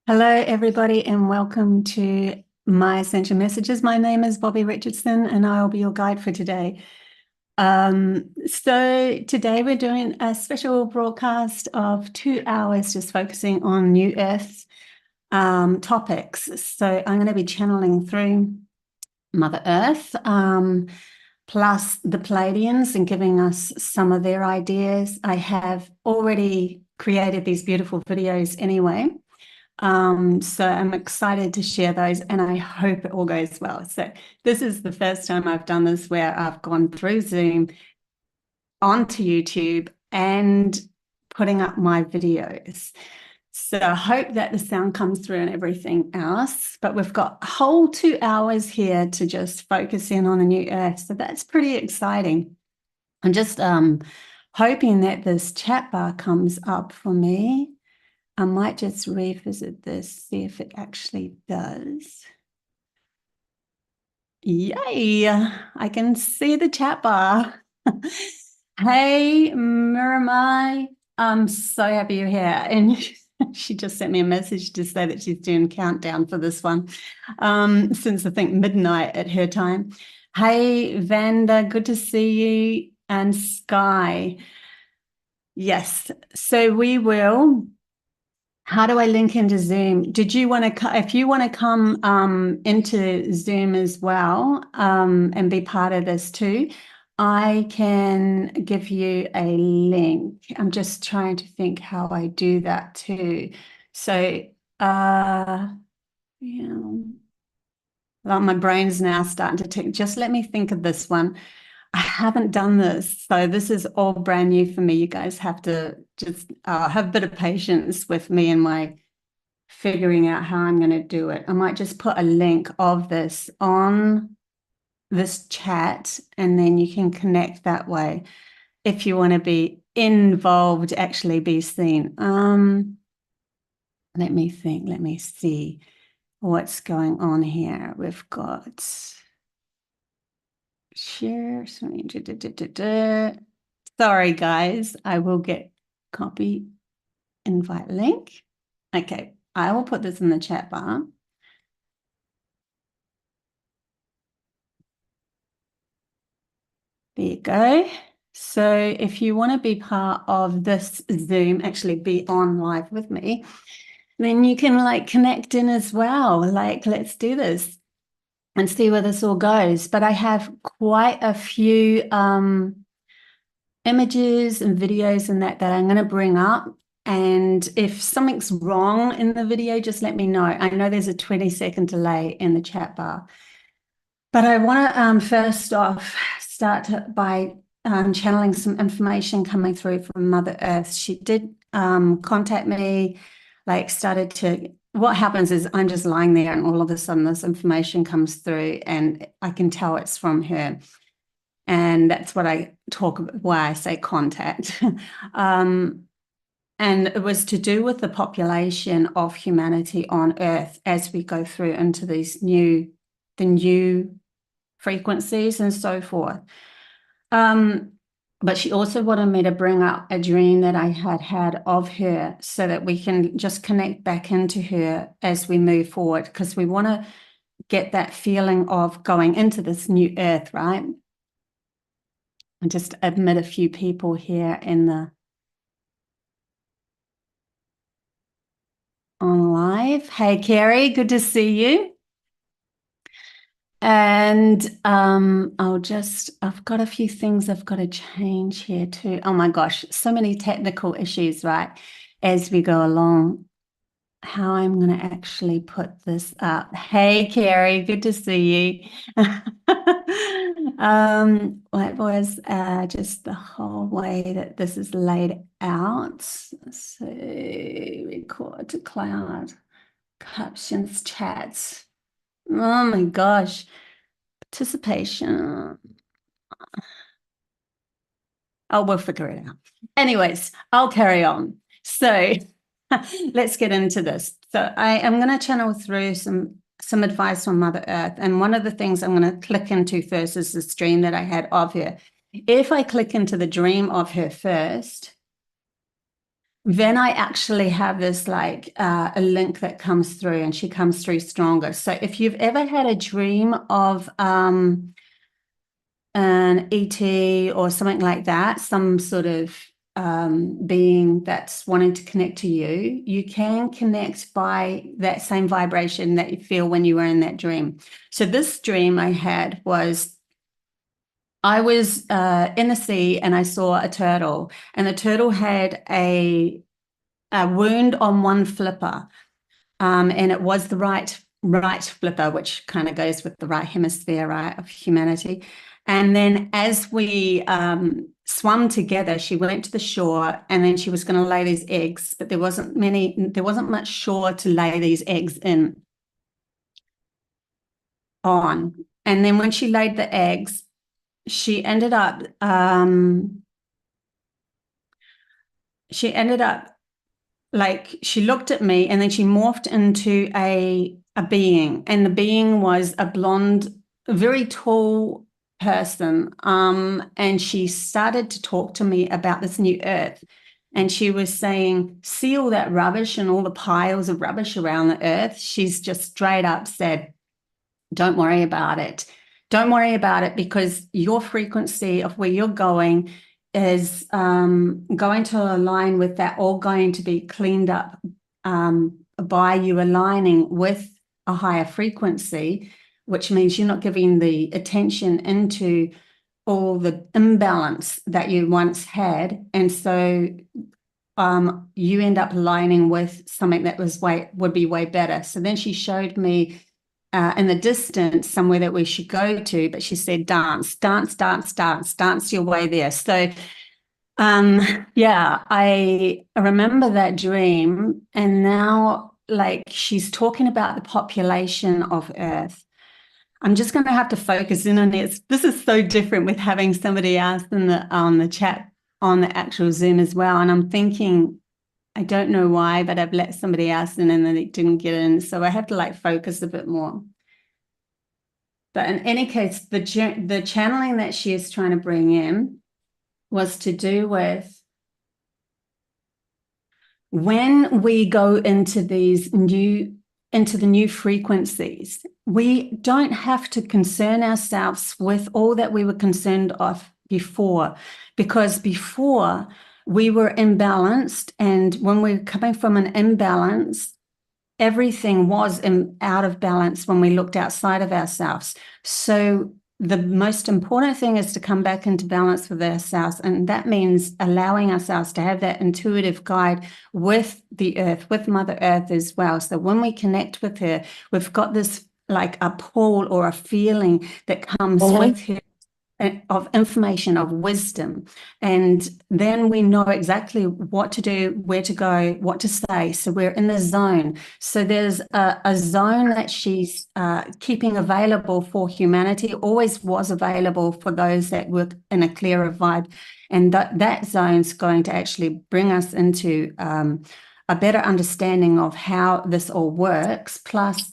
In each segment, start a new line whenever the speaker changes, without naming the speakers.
Hello, everybody, and welcome to my Essential Messages. My name is Bobby Richardson, and I'll be your guide for today. So today we're doing a special broadcast of 2 hours just focusing on New Earth topics. So I'm going to be channeling through Mother Earth, plus the Pleiadians and giving us some of their ideas. I have already created these beautiful videos anyway. So I'm excited to share those, and I hope it all goes well. So this is the first time I've done this where I've gone through Zoom onto YouTube and putting up my videos. So I hope that the sound comes through and everything else, but we've got a whole 2 hours here to just focus in on the new Earth. So that's pretty exciting. I'm just hoping that this chat bar comes up for me. I might just revisit this, see if it actually does. Yay, I can see the chat bar. Hey, Miramai, I'm so happy you're here. And she just sent me a message to say that she's doing countdown for this one, since I think midnight at her time. Hey, Vanda, good to see you. And Sky. Yes, so we will. How do I link into Zoom? Did you want to, if you want to come into Zoom as well and be part of this too, I can give you a link. I'm just trying to think how I do that too. So, yeah, well, my brain's now starting to tick. Just let me think of this one. I haven't done this, so this is all brand new for me. You guys have to just have a bit of patience with me and my figuring out how I'm going to do it. I might just put a link of this on this chat, and then you can connect that way if you want to be involved, actually be seen. Let me think. Let me see what's going on here. We've got share. Sorry, guys. I will get copy invite link. Okay, I will put this in the chat bar. There you go. So if you want to be part of this Zoom, actually be on live with me, then you can like connect in as well. Like, let's do this and see where this all goes. But I have quite a few images and videos and that I'm going to bring up. And if something's wrong in the video, just let me know. I know there's a 20-second delay in the chat bar. But I want to first off start by channeling some information coming through from Mother Earth. She did contact me, like started to, what happens is I'm just lying there and all of a sudden this information comes through and I can tell it's from her. And that's what I talk about, why I say contact. And it was to do with the population of humanity on Earth as we go through into these new frequencies and so forth. But she also wanted me to bring up a dream that I had of her so that we can just connect back into her as we move forward, because we want to get that feeling of going into this new Earth, right? And just admit a few people here in the on live. Hey, Carrie, good to see you. And I've got a few things I've got to change here too. Oh my gosh, so many technical issues, right? As we go along, how I'm going to actually put this up. Hey, Carrie, good to see you. What was just the whole way that this is laid out. So record to cloud, captions, chats. Oh my gosh, participation. Oh, we'll figure it out. Anyways, I'll carry on. So let's get into this. So I am going to channel through some advice from Mother Earth. And one of the things I'm going to click into first is this dream that I had of her. If I click into the dream of her first, then I actually have this like a link that comes through, and she comes through stronger. So if you've ever had a dream of an ET or something like that, some sort of being that's wanting to connect to you, you can connect by that same vibration that you feel when you were in that dream. So this dream I had was I was in the sea and I saw a turtle, and the turtle had a wound on one flipper, and it was the right flipper, which kind of goes with the right hemisphere, right, of humanity. And then as we swam together, she went to the shore, and then she was going to lay these eggs, but there wasn't much shore to lay these eggs on. And then when she laid the eggs, she ended up like she looked at me, and then she morphed into a being, and the being was a blonde, very tall person. And she started to talk to me about this new earth. And she was saying, see all that rubbish and all the piles of rubbish around the earth? She's just straight up said, don't worry about it. Don't worry about it, because your frequency of where you're going is going to align with that, all going to be cleaned up by you aligning with a higher frequency, which means you're not giving the attention into all the imbalance that you once had. And so you end up aligning with something that would be way better. So then she showed me in the distance somewhere that we should go to, but she said, dance your way there. So yeah, I remember that dream, and now like she's talking about the population of Earth. I'm just going to have to focus in on it. This is so different with having somebody else in the chat on the actual Zoom as well. And I'm thinking, I don't know why, but I've let somebody else in and then it didn't get in. So I have to like focus a bit more. But in any case, the channeling that she is trying to bring in was to do with when we go into the new frequencies, we don't have to concern ourselves with all that we were concerned of before, because before we were imbalanced, and when we're coming from an imbalance, everything was out of balance when we looked outside of ourselves. So the most important thing is to come back into balance with ourselves. And that means allowing ourselves to have that intuitive guide with the earth, with Mother Earth as well. So when we connect with her, we've got this like a pull or a feeling that comes with her, of information, of wisdom. And then we know exactly what to do, where to go, what to say. So we're in the zone. So there's a zone that she's keeping available for humanity, always was available for those that were in a clearer vibe. And that zone's going to actually bring us into a better understanding of how this all works. Plus,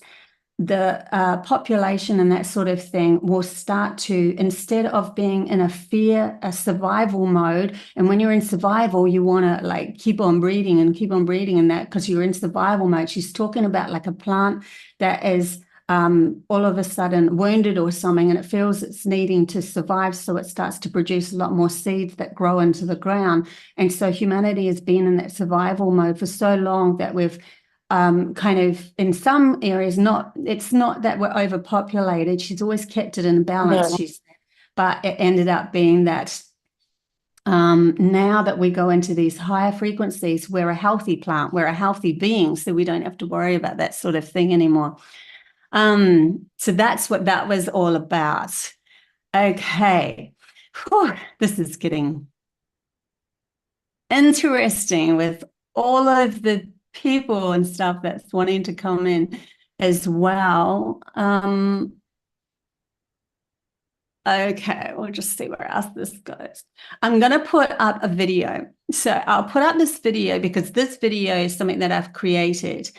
the population and that sort of thing will start to, instead of being in a survival mode, and when you're in survival, you want to like keep on breeding and that, because you're in survival mode. She's talking about like a plant that is all of a sudden wounded or something, and it feels it's needing to survive, so it starts to produce a lot more seeds that grow into the ground. And so humanity has been in that survival mode for so long that we've kind of, in some areas, it's not that we're overpopulated. She's always kept it in balance. No. But it ended up being that now that we go into these higher frequencies, we're a healthy plant, we're a healthy being, so we don't have to worry about that sort of thing anymore. So that's what that was all about. Okay. Whew, this is getting interesting with all of the people and stuff that's wanting to come in as well. Okay, we'll just see where else this goes. I'm going to put up a video. So I'll put up this video because this video is something that I've created,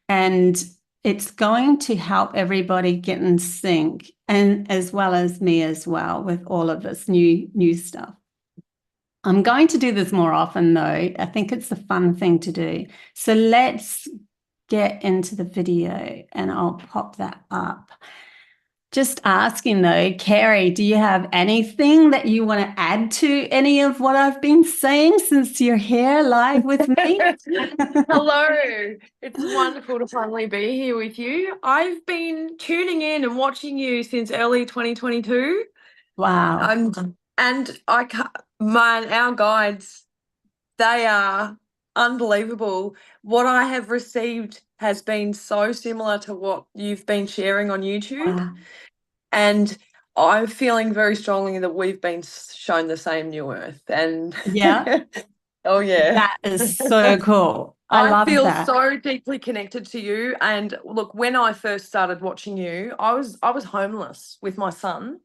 and it's going to help everybody get in sync, and as well as me as well, with all of this new stuff. I'm going to do this more often, though. I think it's a fun thing to do. So let's get into the video and I'll pop that up. Just asking though, Carrie, do you have anything that you want to add to any of what I've been saying since you're here live with me?
Hello, it's wonderful to finally be here with you. I've been tuning in and watching you since early 2022.
Wow.
And our guides, they are unbelievable. What I have received has been so similar to what you've been sharing on YouTube.
Wow.
And I'm feeling very strongly that we've been shown the same new earth. And
Yeah,
oh yeah.
that is so cool. I
I
love
feel
that.
so deeply connected to you. And look, when I first started watching you, I was homeless with my son,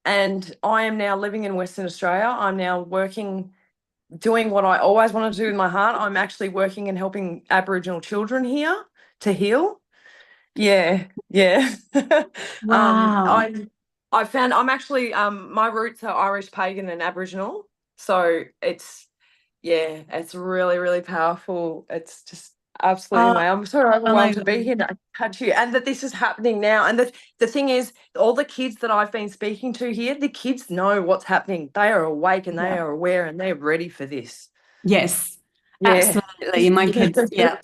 and I am now living in Western Australia. I'm now working, doing what I always wanted to do with my heart. I'm actually working and helping Aboriginal children here to heal. Yeah, yeah.
Wow.
I found I'm actually my roots are Irish pagan and Aboriginal. So it's really, really powerful. It's just absolutely
Oh,
amazing. I'm so
oh my
overwhelmed to be
God.
here to touch you, and that this is happening now. And the thing is, all the kids that I've been speaking to here, the kids know what's happening. They are awake and they
Yeah.
are aware and they're ready for this.
Yes,
Yeah.
absolutely. My kids, yeah.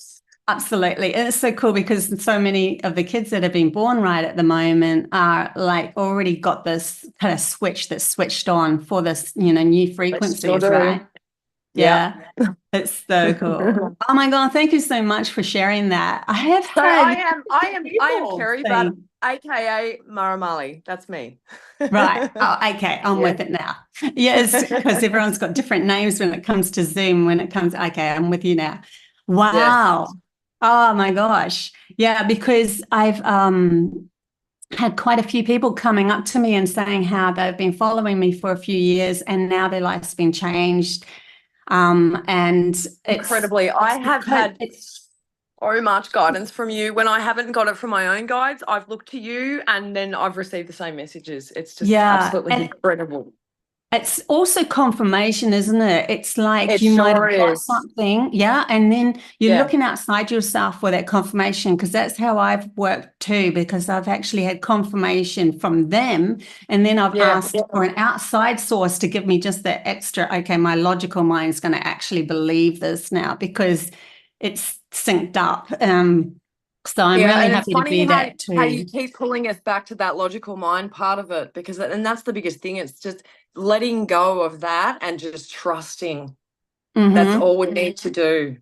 Absolutely. And it's so cool because so many of the kids that have been born right at the moment are like already got this kind of switch that's switched on for this, new
They still
frequencies,
do.
right?
Yeah.
Yeah. It's so cool. Oh my God, thank you so much for sharing that. I have
So I
had
am I am I am
people
Kerry, but
saying,
AKA Maramali. That's me.
right. Oh, okay. I'm
Yeah.
with it now. Yes, because everyone's got different names when it comes to Zoom, when it comes, okay, I'm with you now.
Yes.
Wow. Oh my gosh. Yeah, because I've had quite a few people coming up to me and saying how they've been following me for a few years and now their life's been changed. And
Incredibly. I have had
it's
so much guidance from you. When I haven't got it from my own guides, I've looked to you and then I've received the same messages. It's just
yeah,
absolutely
and
incredible.
it's also confirmation, isn't it? It's like
It
you might
sure
have got
is.
something, yeah, and then you're
Yeah.
looking outside yourself for that confirmation because that's how I've worked too, because I've actually had confirmation from them, and then I've
Yeah.
asked for an outside source to give me just that extra, okay, my logical mind is going to actually believe this now because it's synced up. So I'm
Yeah,
really
and it's
happy to
funny
be that
how you
too.
keep pulling us back to that logical mind part of it, because and that's the biggest thing. It's just letting go of that and just trusting. That's
Mm-hmm.
all we need to do.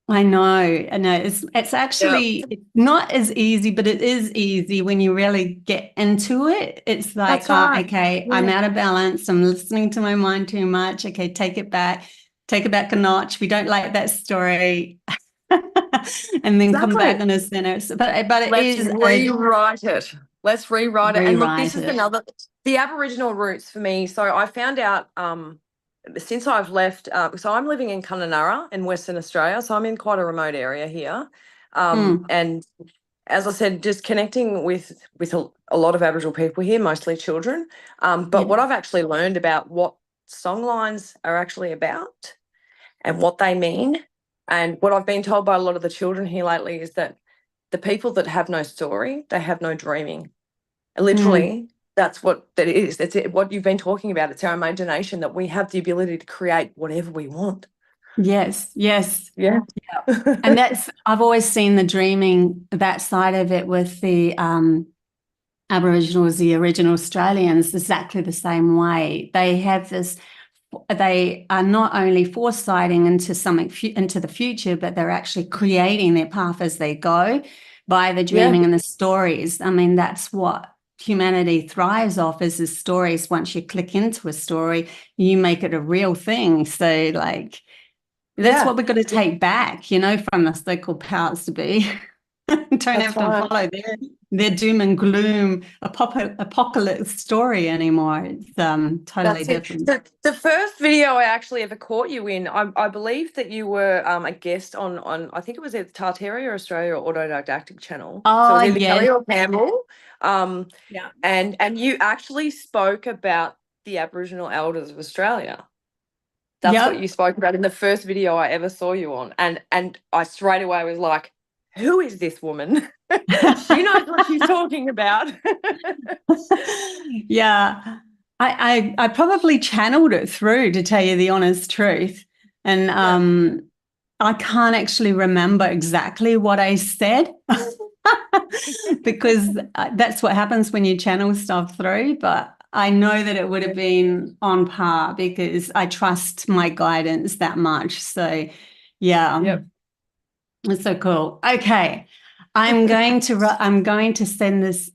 I know, I know. It's
Yeah,
actually it's not as easy, but it is easy when you really get into it. It's like,
that's right.
okay, I'm
Yeah,
out of balance. I'm listening to my mind too much. Okay, take it back a notch. We don't like that story. And then come back
exactly.
in a center. But it
Let's
is a
rewrite it. Let's rewrite it. And look, this
rewrite
is
it.
the Aboriginal roots for me. So I found out since I've left, so I'm living in Kununurra in Western Australia. So I'm in quite a remote area here.
Mm,
And as I said, just connecting with a lot of Aboriginal people here, mostly children. But
yeah.
what I've actually learned about what songlines are actually about and what they mean, and what I've been told by a lot of the children here lately is that the people that have no story, they have no dreaming. And
Mm,
literally, that's what that is. It's what you've been talking about. It's our imagination that we have the ability to create whatever we want.
yes, yes.
Yeah.
And that's I've always seen the dreaming, that side of it with the Aboriginals, the original Australians, exactly the same way. They have this, they are not only foresighting into something into the future, but they're actually creating their path as they go by the
Yeah.
dreaming and the stories. I mean, that's what humanity thrives off is the stories. Once you click into a story, you make it a real thing. So like that's
Yeah.
what we're going to take back, from the so-called powers to be. Don't
That's
have to
right.
follow their doom and gloom apocalypse story anymore. It's totally
That's it.
different.
The first video I actually ever caught you in, I believe that you were a guest on I think it was either Tartaria Australia or Autodidactic Channel. So it
Oh
was either
yes,
Kelly or Campbell. Um,
yeah.
and you actually spoke about the Aboriginal elders of Australia. That's what
Yep.
you spoke about in the first video I ever saw you on. And I straight away was like, who is this woman? She knows what she's talking about.
Yeah. I probably channeled it through, to tell you the honest truth. And I can't actually remember exactly what I said because that's what happens when you channel stuff through. But I know that it would have been on par because I trust my guidance that much. So, yeah.
Yep.
It's so cool. Okay. I'm going to send this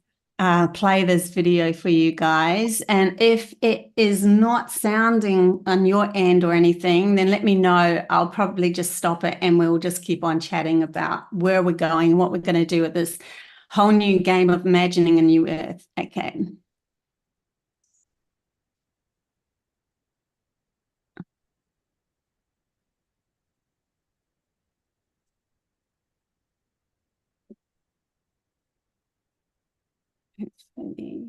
play this video for you guys, and if it is not sounding on your end or anything, then let me know. I'll probably just stop it and we'll just keep on chatting about where we're going, what we're going to do with this whole new game of imagining a new earth. Okay. Hopefully.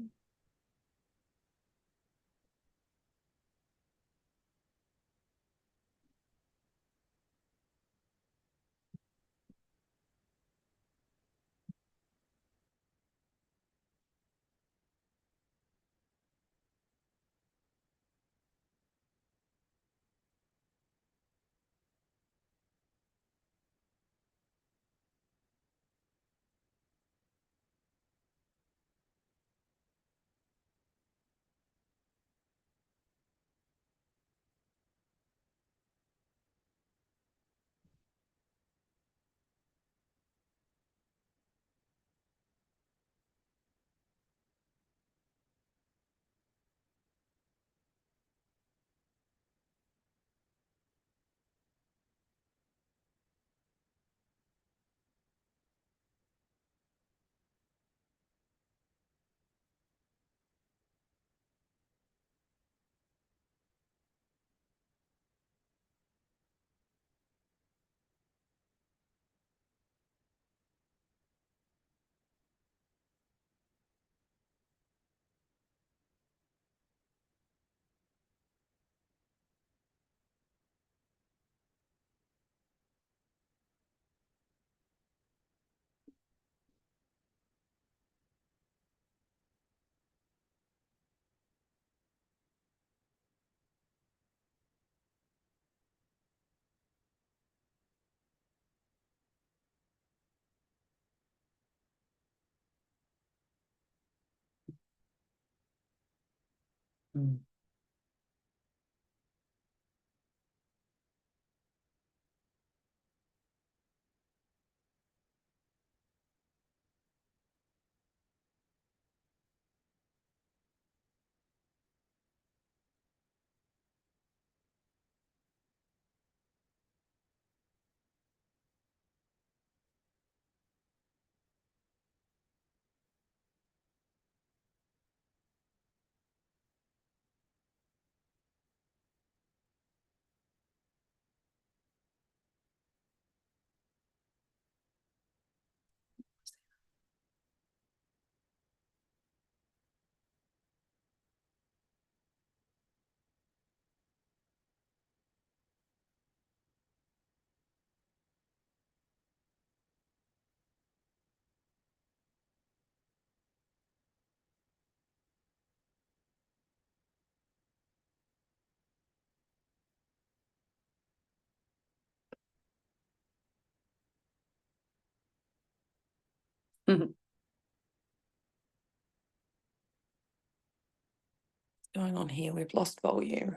Going on here? We've lost volume.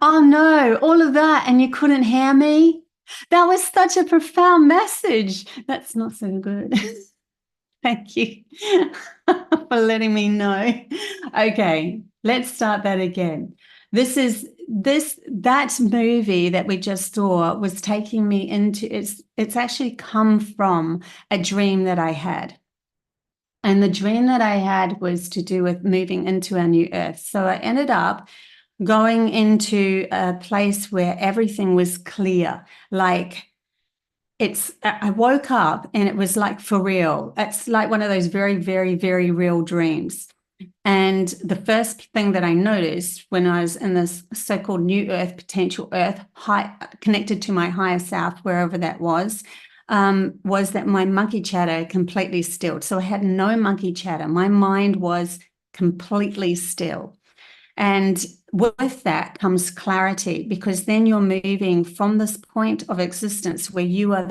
Oh no, all of that, and you couldn't hear me? That was such a profound message. That's not so good. Thank you for letting me know. Okay, let's start that again. That movie that we just saw was taking me into it's actually come from a dream that I had. And the dream that I had was to do with moving into our new earth. So I ended up going into a place where everything was clear. Like I woke up and it was like for real. It's like one of those very, very, very real dreams. And the first thing that I noticed when I was in this so-called new earth, potential earth, connected to my higher self, wherever that was that my monkey chatter completely stilled. So I had no monkey chatter. My mind was completely still. And with that comes clarity, because then you're moving from this point of existence where you are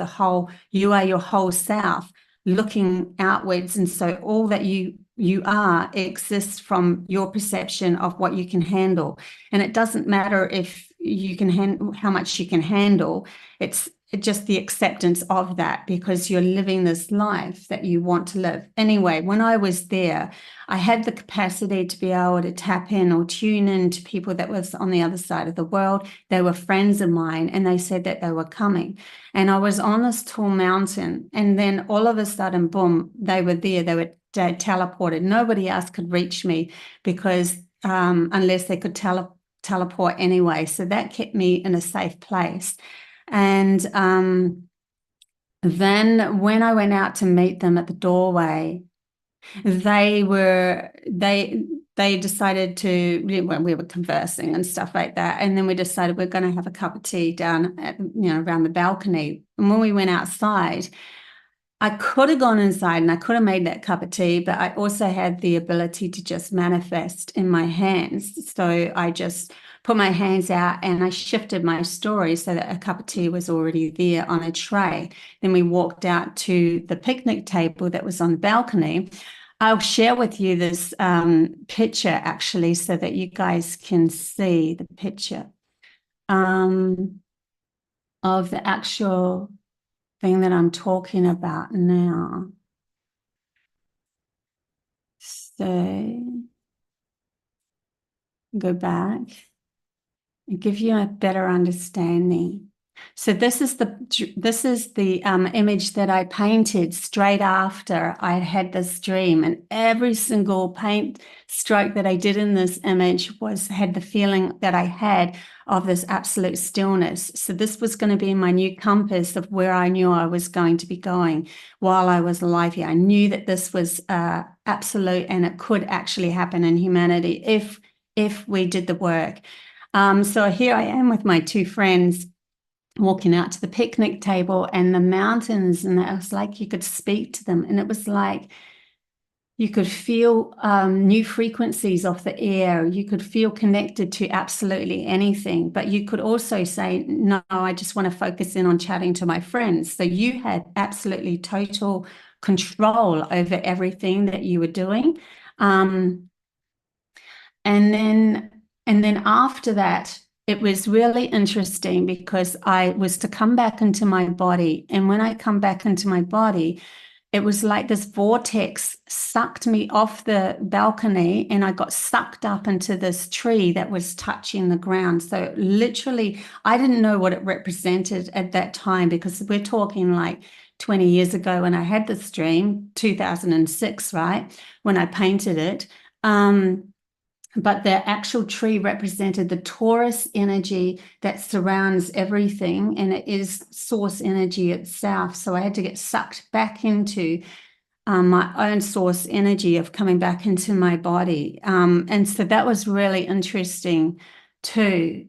your whole self looking outwards. And so all that you are exists from your perception of what you can handle. And it doesn't matter if you can handle how much you can handle. It's just the acceptance of that, because you're living this life that you want to live. Anyway, when I was there, I had the capacity to be able to tap in or tune in to people that was on the other side of the world. They were friends of mine, and they said that they were coming. And I was on this tall mountain, and then all of a sudden, boom, they were there. They were teleported. Nobody else could reach me because unless they could teleport anyway. So that kept me in a safe place. And then when I went out to meet them at the doorway, they decided to, well, we were conversing and stuff like that. And then we decided we're going to have a cup of tea down at, around the balcony. And when we went outside, I could have gone inside and I could have made that cup of tea, but I also had the ability to just manifest in my hands. So I just put my hands out and I shifted my story so that a cup of tea was already there on a tray. Then we walked out to the picnic table that was on the balcony. I'll share with you this picture actually so that you guys can see the picture of the actual thing that I'm talking about now. So go back and give you a better understanding. So this is the image that I painted straight after I had this dream, and every single paint stroke that I did in this image had the feeling that I had of this absolute stillness. So this was going to be my new compass of where I knew I was going to be going while I was alive here. I knew that this was absolute, and it could actually happen in humanity if we did the work. So here I am with my two friends walking out to the picnic table and the mountains, and it was like you could speak to them, and it was like you could feel new frequencies off the air. You could feel connected to absolutely anything, but you could also say, no, I just want to focus in on chatting to my friends. So you had absolutely total control over everything that you were doing. And then after that, it was really interesting because I was to come back into my body. And when I come back into my body, it was like this vortex sucked me off the balcony, and I got sucked up into this tree that was touching the ground. So literally, I didn't know what it represented at that time, because we're talking like 20 years ago when I had this dream, 2006, right? When I painted it. But the actual tree represented the Taurus energy that surrounds everything, and it is source energy itself. So I had to get sucked back into my own source energy of coming back into my body. And so that was really interesting too.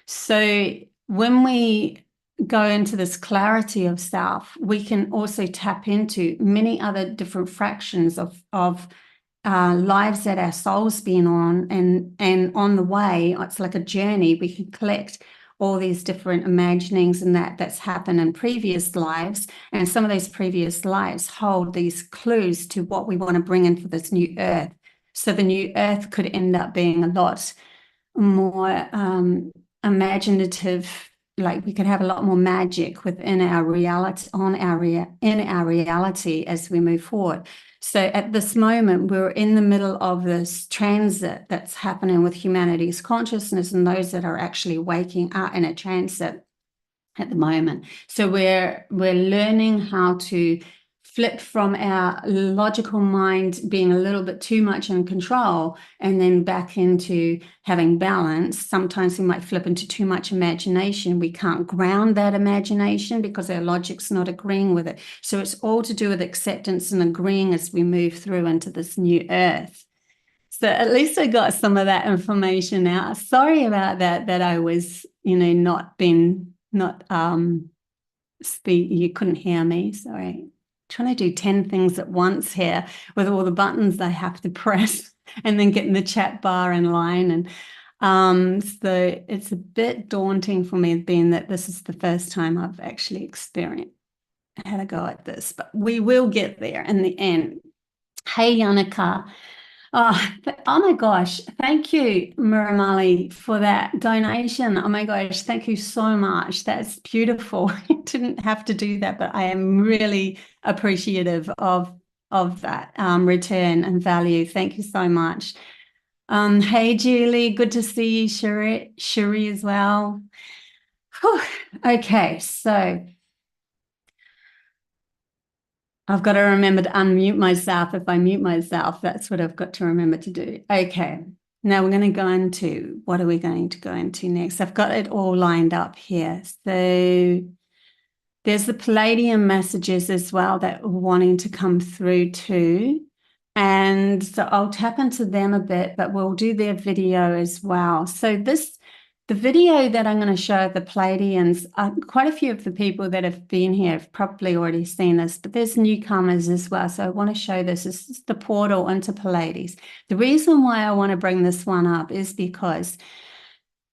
So when we go into this clarity of self, we can also tap into many other different fractions of lives that our soul's been on, and on the way, it's like a journey. We can collect all these different imaginings and that's happened in previous lives, and some of those previous lives hold these clues to what we want to bring in for this new earth. So the new earth could end up being a lot more imaginative, like we could have a lot more magic within our reality, in our reality as we move forward. So at this moment, we're in the middle of this transit that's happening with humanity's consciousness and those that are actually waking up in a transit at the moment. So we're learning how to flip from our logical mind being a little bit too much in control and then back into having balance. Sometimes we might flip into too much imagination. We can't ground that imagination because our logic's not agreeing with it. So it's all to do with acceptance and agreeing as we move through into this new earth. So at least I got some of that information out. Sorry about that I was, not speak, you couldn't hear me. Sorry. Trying to do 10 things at once here with all the buttons I have to press and then getting the chat bar in line. And so it's a bit daunting for me, being that this is the first time I've actually had a go at this, but we will get there in the end. Hey, Yannicka. Oh my gosh. Thank you, Muramali, for that donation. Oh my gosh. Thank you so much. That's beautiful. You didn't have to do that, but I am really appreciative of that return and value. Thank you so much. Hey, Julie. Good to see you, Shuri as well. Whew. Okay, so I've got to remember to unmute myself. If I mute myself, that's what I've got to remember to do. Okay, now we're going to go into, what are we going to go into next? I've got it all lined up here. So there's the Pleiadian messages as well that are wanting to come through too. And so I'll tap into them a bit, but we'll do their video as well. So the video that I'm going to show the Pleiadians, quite a few of the people that have been here have probably already seen this, but there's newcomers as well. So I want to show this. This is the portal into Pleiades. The reason why I want to bring this one up is because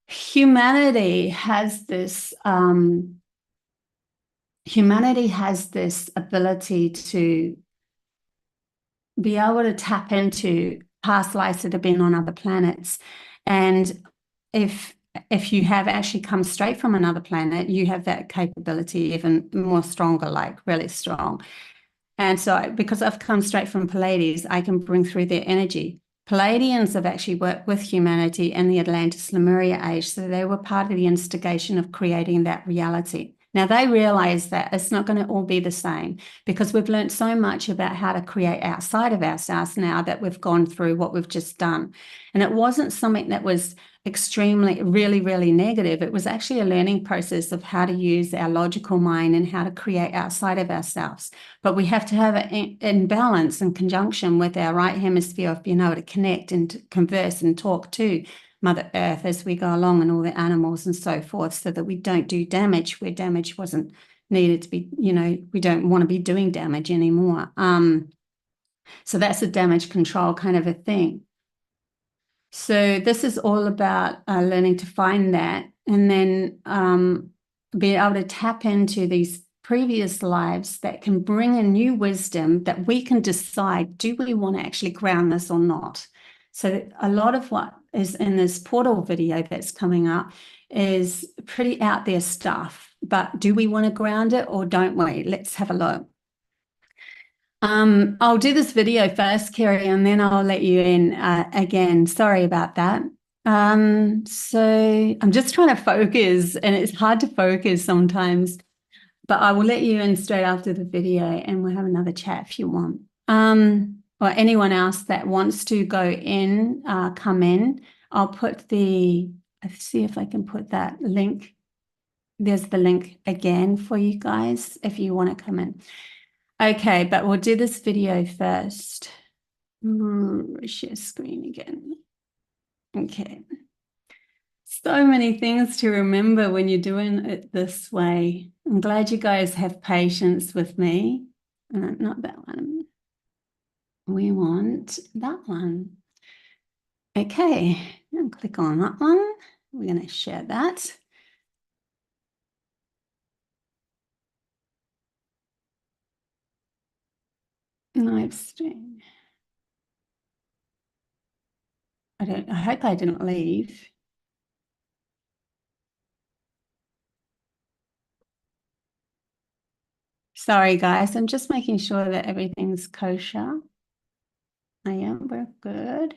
humanity has this ability to be able to tap into past lives that have been on other planets. And if you have actually come straight from another planet, you have that capability even more stronger, like really strong. And so because I've come straight from Pleiades, I can bring through their energy. Pleiadians have actually worked with humanity in the Atlantis Lemuria age, so they were part of the instigation of creating that reality. Now, they realize that it's not going to all be the same because we've learned so much about how to create outside of ourselves now that we've gone through what we've just done. And it wasn't something that was extremely, really, really negative. It was actually a learning process of how to use our logical mind and how to create outside of ourselves. But we have to have it in balance and conjunction with our right hemisphere of being able to connect and to converse and talk to Mother Earth as we go along and all the animals and so forth, so that we don't do damage where damage wasn't needed to be, we don't want to be doing damage anymore. So that's a damage control kind of a thing. So this is all about learning to find that and then be able to tap into these previous lives that can bring a new wisdom that we can decide, do we want to actually ground this or not? So a lot of what is in this portal video that's coming up is pretty out there stuff, but do we want to ground it or don't we? Let's have a look. I'll do this video first, Kerry, and then I'll let you in again. Sorry about that. So I'm just trying to focus, and it's hard to focus sometimes, but I will let you in straight after the video, and we'll have another chat if you want. Or anyone else that wants to go in, come in. I'll see if I can put that link. There's the link again for you guys if you want to come in. Okay, but we'll do this video first. Share screen again. Okay. So many things to remember when you're doing it this way. I'm glad you guys have patience with me. Not that one. We want that one. Okay, I'll click on that one. We're going to share that. Live stream. I hope I didn't leave. Sorry, guys. I'm just making sure that everything's kosher. I am. We're good.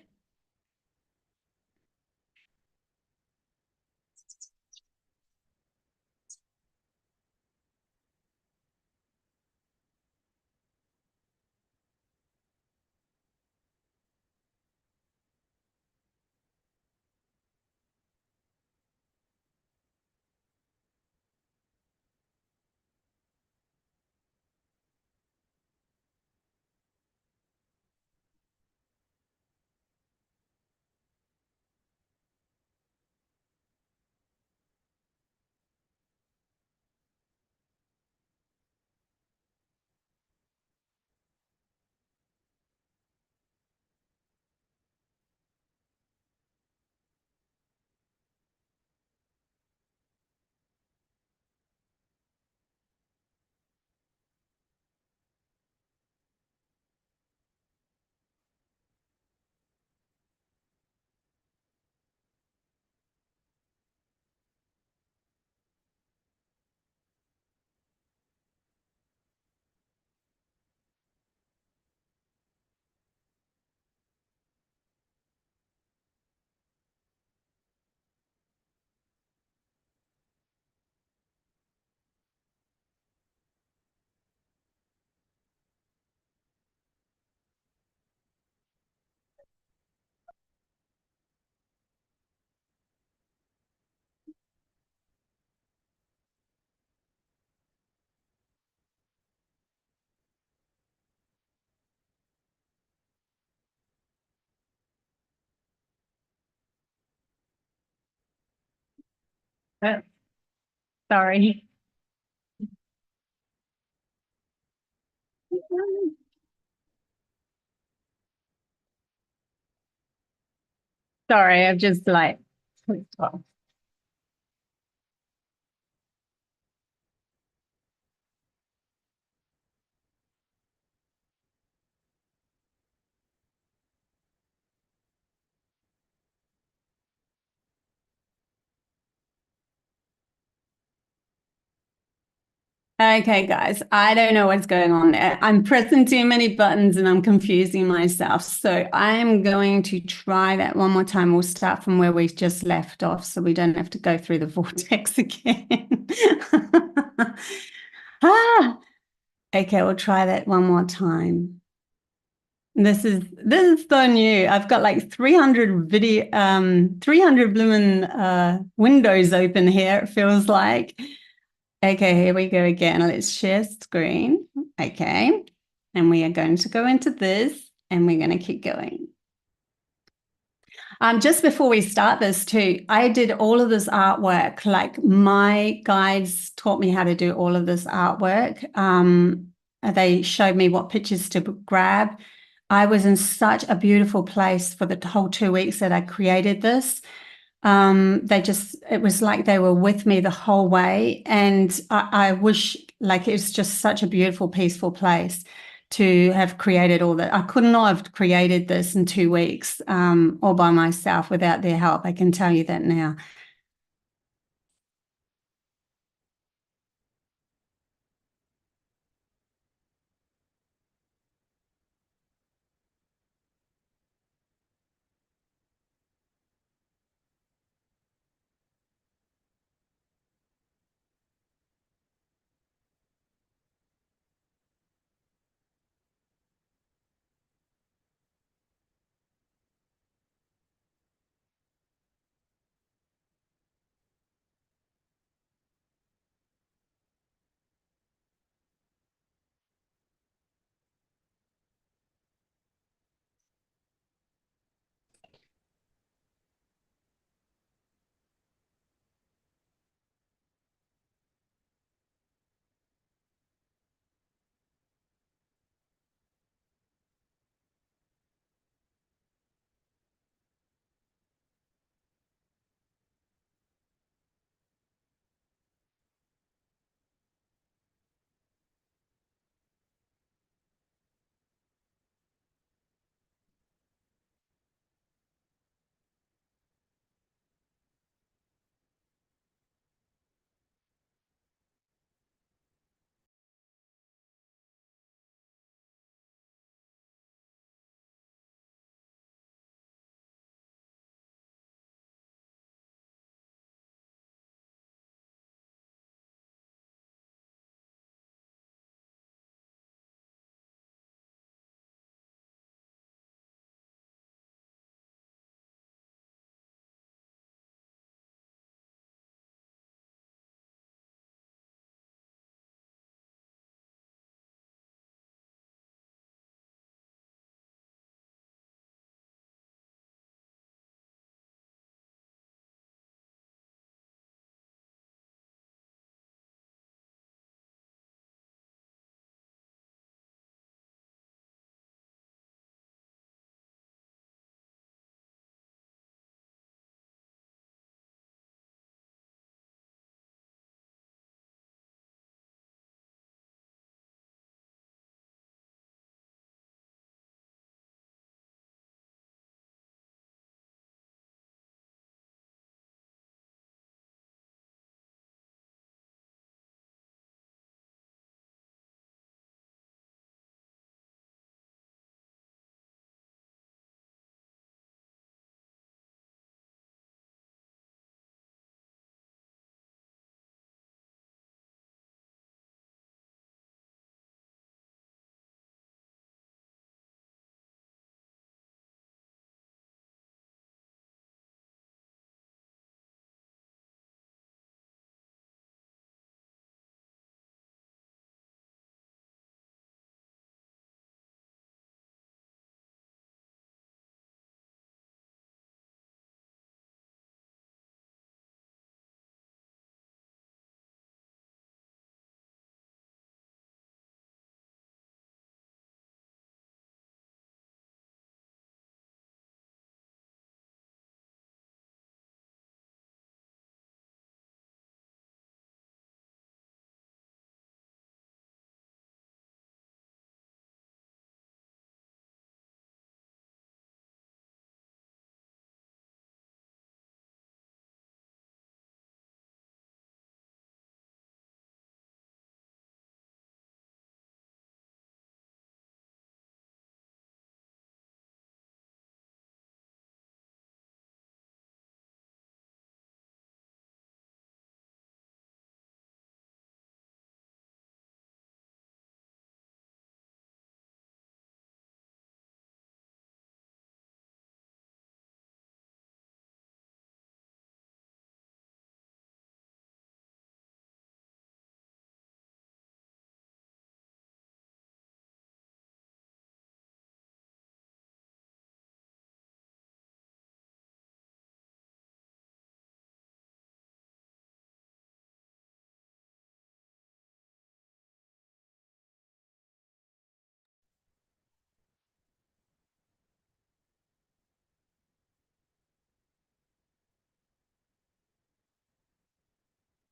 Uh, Sorry. Sorry, I've just like clicked off. Okay, guys, I don't know what's going on there. I'm pressing too many buttons and I'm confusing myself. So I'm going to try that one more time. We'll start from where we just left off so we don't have to go through the vortex again. Okay, we'll try that one more time. This is so new. I've got like 300 300 blooming windows open here, it feels like. Okay, here we go again. Let's share screen. Okay. And we are going to go into this and we're going to keep going. Just before we start this too, I did all of this artwork. Like my guides taught me how to do all of this artwork. They showed me what pictures to grab. I was in such a beautiful place for the whole 2 weeks that I created this. It was like they were with me the whole way. And I wish, like, it's just such a beautiful, peaceful place to have created all that. I could not have created this in 2 weeks, all by myself without their help. I can tell you that now.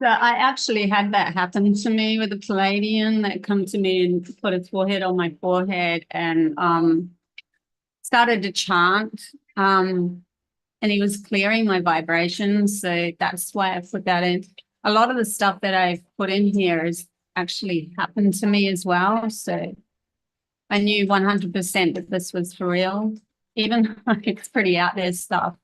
So I actually had that happen to me with a Pleiadian that come to me and put his forehead on my forehead and started to chant. And he was clearing my vibrations. So that's why I put that in. A lot of the stuff that I've put in here has actually happened to me as well. So I knew 100% that this was for real, even though it's pretty out there stuff.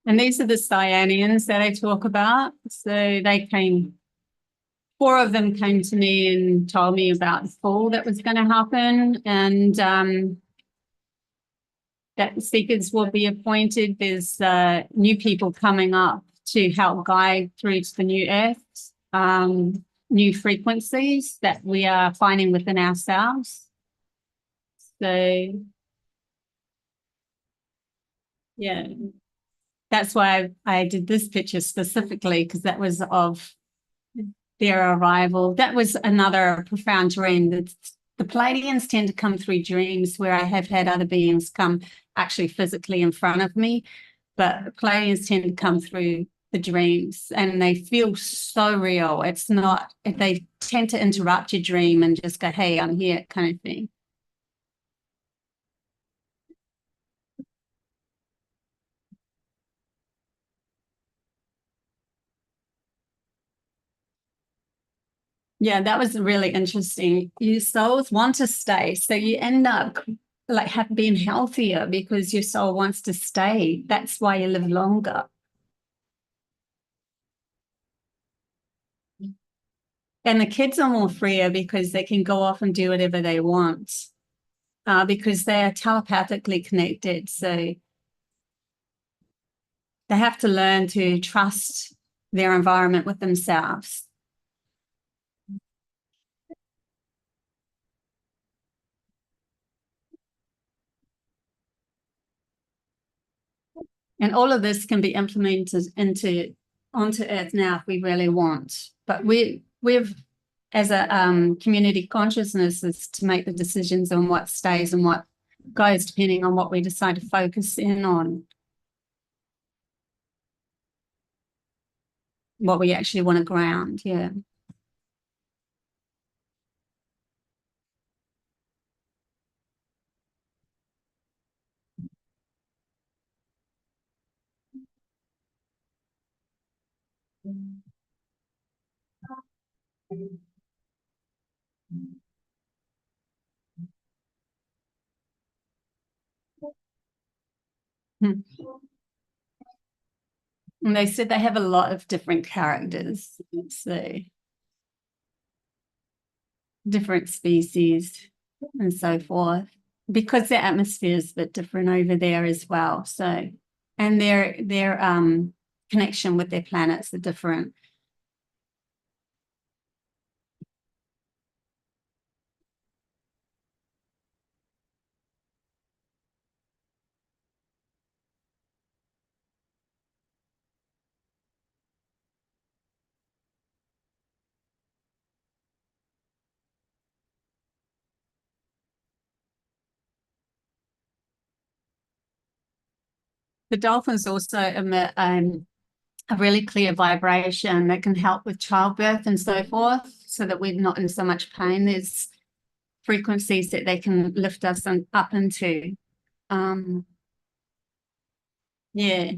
And these are the CYANIANS that I talk about. So they came, 4 of them came to me and told me about the fall that was going to happen, and that seekers will be appointed. There's new people coming up to help guide through to the new earth, new frequencies that we are finding within ourselves. So, yeah, that's why I did this picture specifically, because that was of their arrival. That was another profound dream. The Pleiadians tend to come through dreams, where I have had other beings come actually physically in front of me, but Pleiadians tend to come through the dreams, and they feel so real. It's not, they tend to interrupt your dream and just go, hey, I'm here, kind of thing. Yeah, that was really interesting. Your souls want to stay. So you end up like have been healthier because your soul wants to stay. That's why you live longer. And the kids are more freer because they can go off and do whatever they want, because they are telepathically connected. So they have to learn to trust their environment with themselves. And all of this can be implemented onto Earth now if we really want. But we've as a community consciousness is to make the decisions on what stays and what goes, depending on what we decide to focus in on, what we actually want to ground. Yeah. And they said they have a lot of different characters, so different species and so forth, because their atmosphere is a bit different over there as well. So, and their connection with their planets are different. The dolphins also emit a really clear vibration that can help with childbirth and so forth, so that we're not in so much pain. There's frequencies that they can lift us up into. Yeah.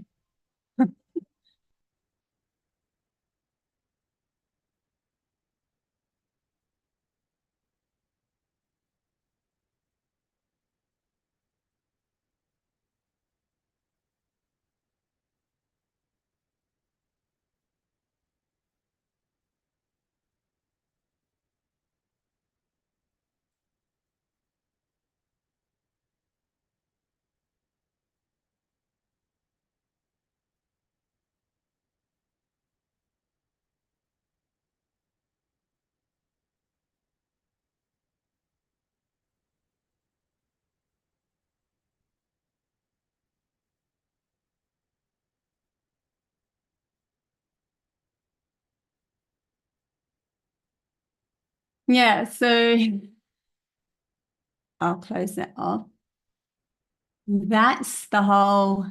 Yeah, so I'll close that off. That's the whole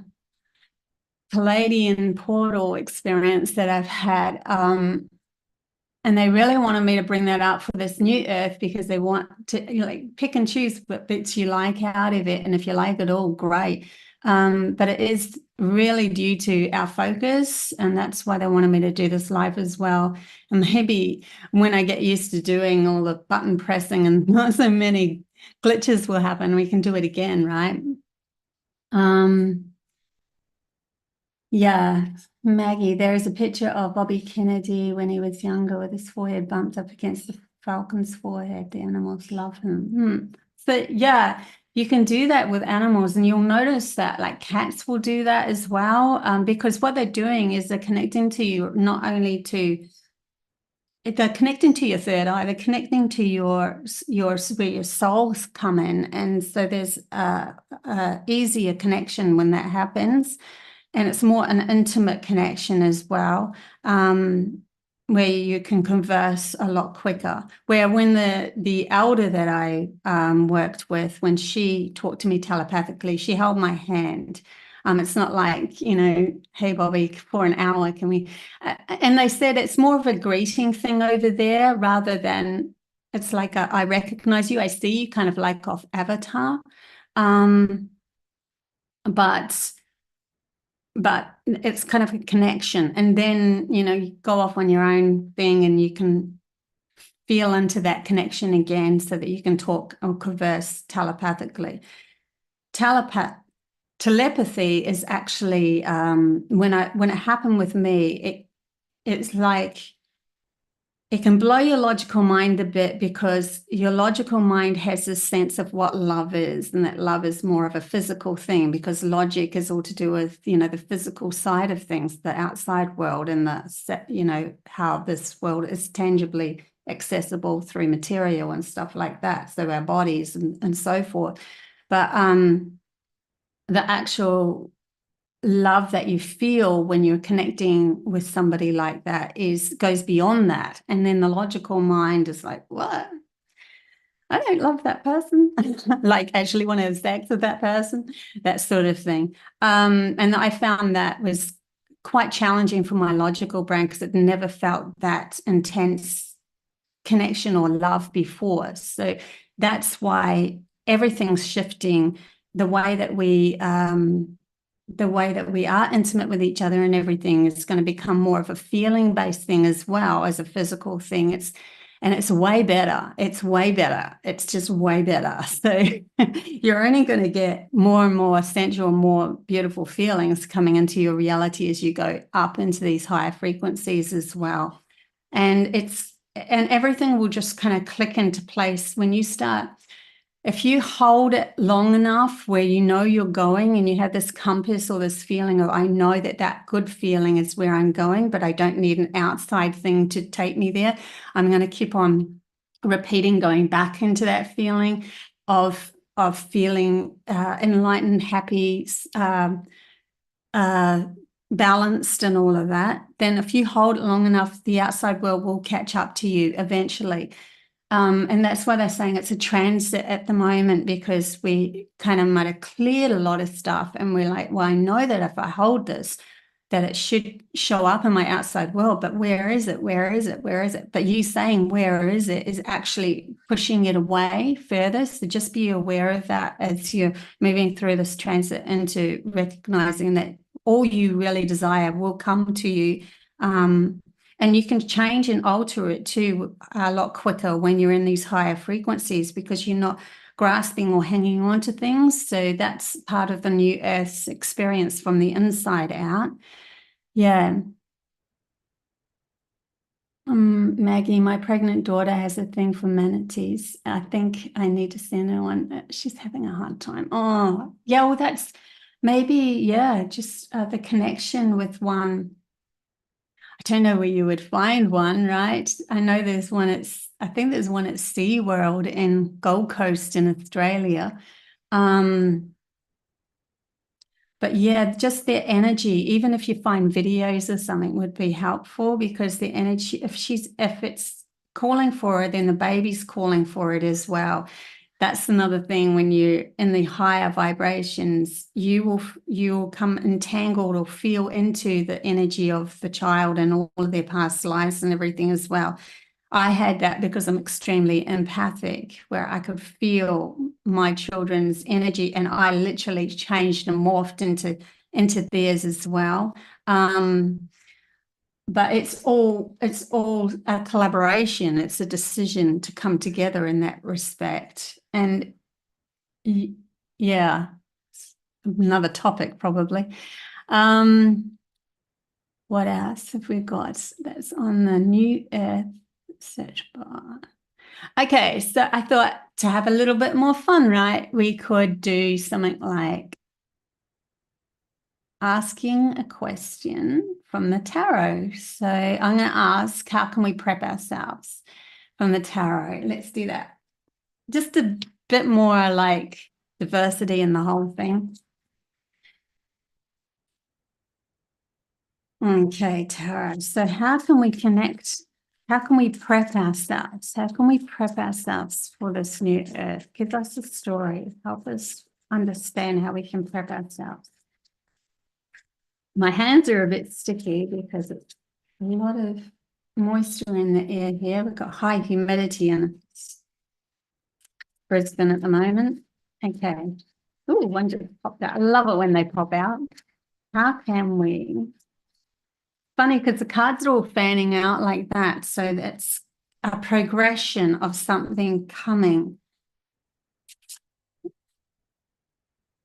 Pleiadian portal experience that I've had. And they really wanted me to bring that up for this new earth because they want to like pick and choose what bits you like out of it. And if you like it all, great. But it is really due to our focus. And that's why they wanted me to do this live as well. And maybe when I get used to doing all the button pressing and not so many glitches will happen, we can do it again, right? Yeah, Maggie, there is a picture of Bobby Kennedy when he was younger with his forehead bumped up against the falcon's forehead. The animals love him. So yeah, you can do that with animals, and you'll notice that like cats will do that as well, because what they're doing is they're connecting to you, not only to they're connecting to your third eye, they're connecting to your where your souls come in, and so there's a easier connection when that happens. And it's more an intimate connection as well, where you can converse a lot quicker. Where when the elder that I worked with, when she talked to me telepathically, she held my hand. It's not like, hey, Bobby, for an hour, can we? And they said it's more of a greeting thing over there rather than it's like I recognize you, I see you, kind of like off Avatar. But it's kind of a connection. And then, you go off on your own thing and you can feel into that connection again so that you can talk or converse telepathically. Telepathy is actually, when it happened with me, it's like, it can blow your logical mind a bit because your logical mind has this sense of what love is, and that love is more of a physical thing because logic is all to do with, the physical side of things, the outside world, and how this world is tangibly accessible through material and stuff like that. So our bodies and so forth. But the actual love that you feel when you're connecting with somebody like that goes beyond that. And then the logical mind is like, what? I don't love that person. Like actually want to have sex with that person, that sort of thing. And I found that was quite challenging for my logical brain because it never felt that intense connection or love before. So that's why everything's shifting. The way that we are intimate with each other and everything is going to become more of a feeling-based thing as well as a physical thing. It's way better. It's way better. It's just way better. So you're only going to get more and more sensual, more beautiful feelings coming into your reality as you go up into these higher frequencies as well. And everything will just kind of click into place when you start. If you hold it long enough where you're going and you have this compass or this feeling of, I know that good feeling is where I'm going, but I don't need an outside thing to take me there. I'm going to keep on repeating, going back into that feeling of feeling enlightened, happy, balanced and all of that. Then if you hold it long enough, the outside world will catch up to you eventually. And that's why they're saying it's a transit at the moment, because we kind of might have cleared a lot of stuff and we're like, well, I know that if I hold this, that it should show up in my outside world, but where is it? Where is it? Where is it? But you saying where is it is actually pushing it away further. So just be aware of that as you're moving through this transit into recognizing that all you really desire will come to you. And you can change and alter it too a lot quicker when you're in these higher frequencies because you're not grasping or hanging on to things. So that's part of the new Earth's experience from the inside out. Yeah. Maggie, my pregnant daughter has a thing for manatees. I think I need to send her one. She's having a hard time. Oh, yeah, well, that's maybe, yeah, just the connection with one. I don't know where you would find one, right? I know I think there's one at SeaWorld in Gold Coast in Australia. But yeah, just their energy, even if you find videos or something would be helpful because the energy, if it's calling for it, then the baby's calling for it as well. That's another thing. When you're in the higher vibrations, you'll come entangled or feel into the energy of the child and all of their past lives and everything as well. I had that because I'm extremely empathic, where I could feel my children's energy, and I literally changed and morphed into theirs as well. But it's all a collaboration. It's a decision to come together in that respect. And yeah, another topic probably. What else have we got that's on the New Earth search bar? Okay, so I thought, to have a little bit more fun, right, we could do something like asking a question from the tarot. So I'm going to ask, how can we prep ourselves from the tarot? Let's do that. Just a bit more like diversity in the whole thing. Okay, tarot. So how can we connect? How can we prep ourselves? How can we prep ourselves for this new earth? Give us a story. Help us understand how we can prep ourselves. My hands are a bit sticky because it's a lot of moisture in the air here. We've got high humidity in Brisbane at the moment. Okay. Oh, one just popped out. I love it when they pop out. How can we? Funny because the cards are all fanning out like that. So that's a progression of something coming.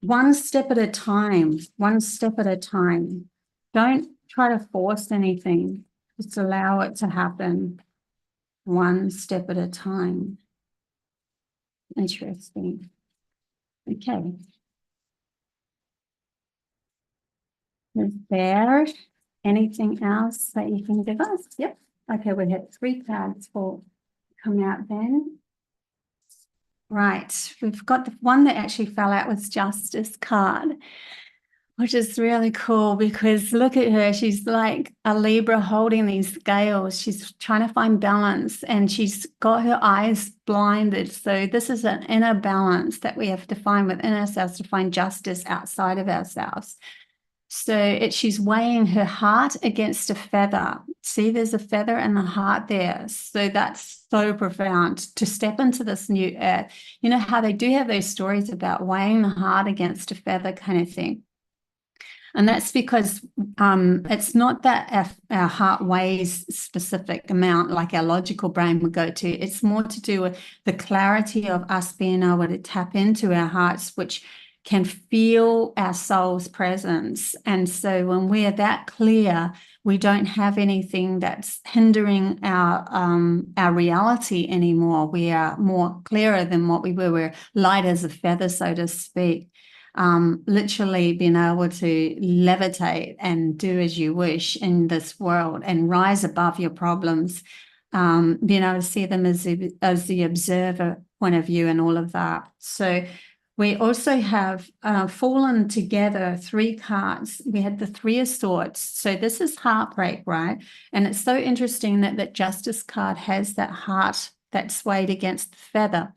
One step at a time, one step at a time. Don't try to force anything. Just allow it to happen one step at a time. Interesting. Okay. Is there anything else that you can give us? Yep. Okay, we had 3 cards for come out then. Right, we've got the one that actually fell out was Justice card, which is really cool because look at her. She's like a Libra holding these scales. She's trying to find balance and she's got her eyes blinded. So this is an inner balance that we have to find within ourselves to find justice outside of ourselves. So she's weighing her heart against a feather. See, there's a feather and a heart there. So that's so profound to step into this new earth. You know how they do have those stories about weighing the heart against a feather kind of thing. And that's because it's not that our heart weighs a specific amount like our logical brain would go to. It's more to do with the clarity of us being able to tap into our hearts, which can feel our soul's presence. And so when we're that clear, we don't have anything that's hindering our reality anymore. We are more clearer than what we were. We're light as a feather, so to speak. Literally being able to levitate and do as you wish in this world and rise above your problems, being able to see them as the observer point of view and all of that. So we also have fallen together 3 cards. We had the 3 of Swords. So this is heartbreak, right? And it's so interesting that that Justice card has that heart that's swayed against the feather.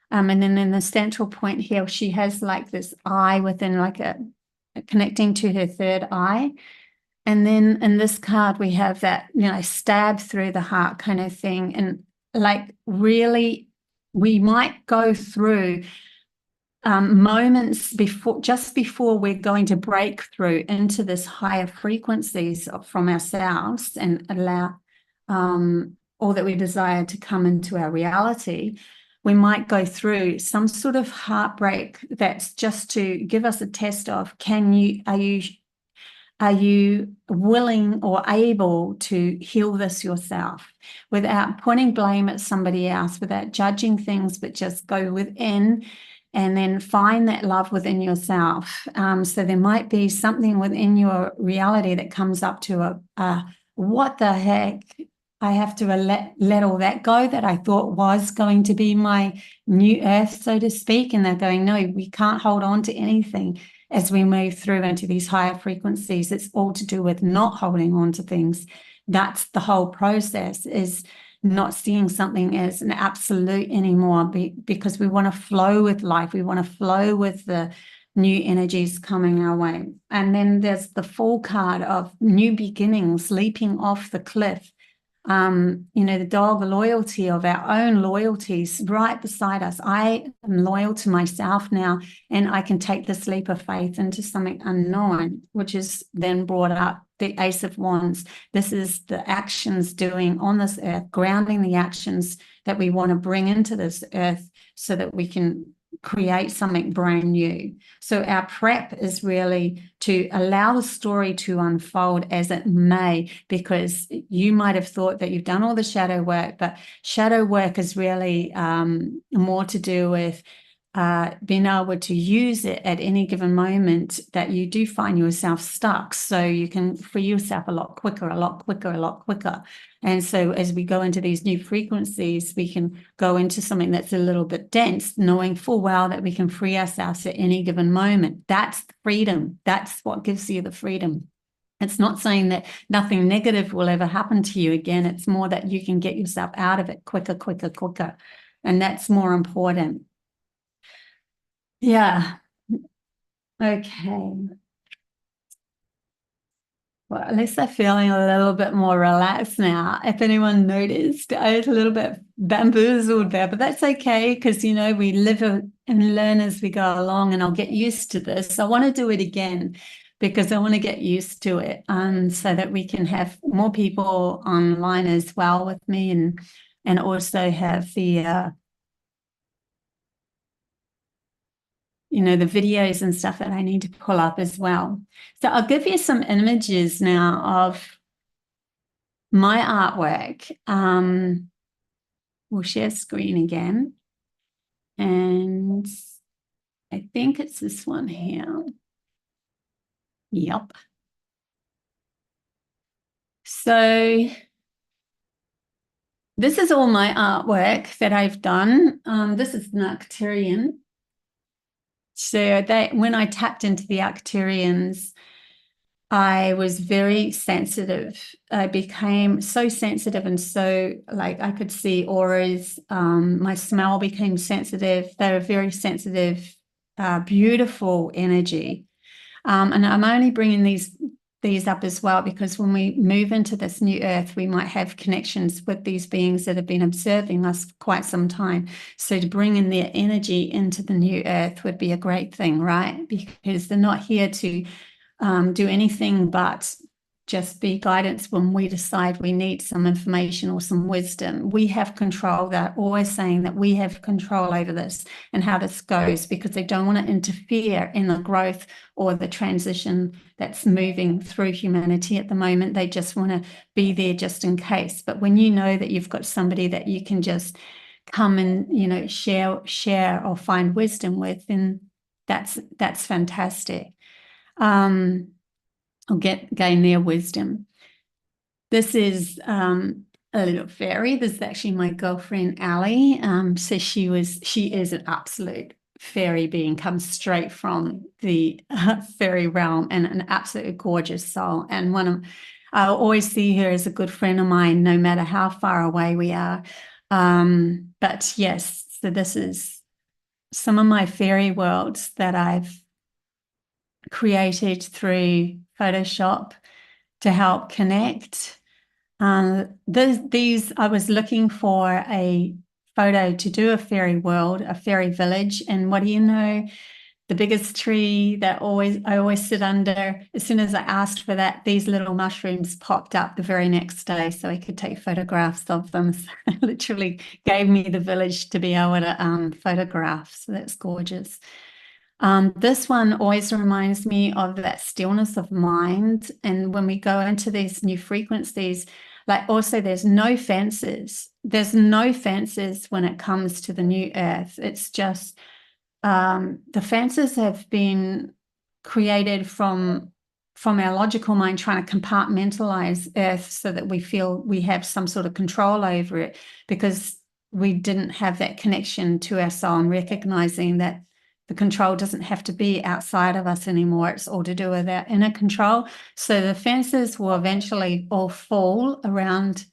And then in the central point here, she has like this eye within like a connecting to her third eye. And then in this card, we have that, stab through the heart kind of thing. And like really, we might go through moments just before we're going to break through into this higher frequencies from ourselves and allow all that we desire to come into our reality. We might go through some sort of heartbreak that's just to give us a test of are you willing or able to heal this yourself without pointing blame at somebody else, without judging things, but just go within and then find that love within yourself. So there might be something within your reality that comes up to what the heck? I have to let all that go that I thought was going to be my new earth, so to speak. And they're going, no, we can't hold on to anything as we move through into these higher frequencies. It's all to do with not holding on to things. That's the whole process, is not seeing something as an absolute anymore, because we want to flow with life. We want to flow with the new energies coming our way. And then there's the Fool card of new beginnings, leaping off the cliff. The dog loyalty of our own loyalties right beside us. I am loyal to myself now, and I can take this leap of faith into something unknown, which is then brought up the Ace of Wands. This is the actions doing on this earth, grounding the actions that we want to bring into this earth so that we can create something brand new. So our prep is really to allow the story to unfold as it may, because you might have thought that you've done all the shadow work, but shadow work is really more to do with being able to use it at any given moment that you do find yourself stuck, so you can free yourself a lot quicker, a lot quicker, a lot quicker. And so as we go into these new frequencies, we can go into something that's a little bit dense, knowing full well that we can free ourselves at any given moment. That's the freedom. That's what gives you the freedom. It's not saying that nothing negative will ever happen to you again. It's more that you can get yourself out of it quicker, quicker, quicker. And that's more important. Yeah. Okay. Well, at least I'm feeling a little bit more relaxed now. If anyone noticed, I was a little bit bamboozled there, but that's okay, because, we live and learn as we go along, and I'll get used to this. I want to do it again because I want to get used to it, so that we can have more people online as well with me, and also have the the videos and stuff that I need to pull up as well. So I'll give you some images now of my artwork. We'll share screen again. And I think it's this one here. Yep. So this is all my artwork that I've done. This is an Acrturian. So when I tapped into the Acrturians, I was very sensitive. I became so sensitive, and so I could see auras. My smell became sensitive. They were very sensitive, beautiful energy. And I'm only bringing these up as well because when we move into this new earth, we might have connections with these beings that have been observing us for quite some time. So to bring in their energy into the new earth would be a great thing, right? Because they're not here to do anything but just be guidance when we decide we need some information or some wisdom. We have control. They're always saying that we have control over this and how this goes, because they don't want to interfere in the growth or the transition that's moving through humanity at the moment. They just want to be there just in case. But when you know that you've got somebody that you can just come and share or find wisdom with, then that's fantastic. Or gain their wisdom. This is a little fairy. This is actually my girlfriend Ali. So she is an absolute fairy being, comes straight from the fairy realm, and an absolutely gorgeous soul. And I always see her as a good friend of mine, no matter how far away we are. But yes, so this is some of my fairy worlds that I've created through Photoshop to help connect. These I was looking for a photo to do a fairy world, a fairy village, and what do you know? The biggest tree that I always sit under, as soon as I asked for that, these little mushrooms popped up the very next day so I could take photographs of them. So it literally gave me the village to be able to photograph. So that's gorgeous. This one always reminds me of that stillness of mind. And when we go into these new frequencies, also there's no fences. There's no fences when it comes to the new earth. It's just the fences have been created from our logical mind trying to compartmentalize earth so that we feel we have some sort of control over it, because we didn't have that connection to our soul and recognizing that the control doesn't have to be outside of us anymore. It's all to do with our inner control. So the fences will eventually all fall around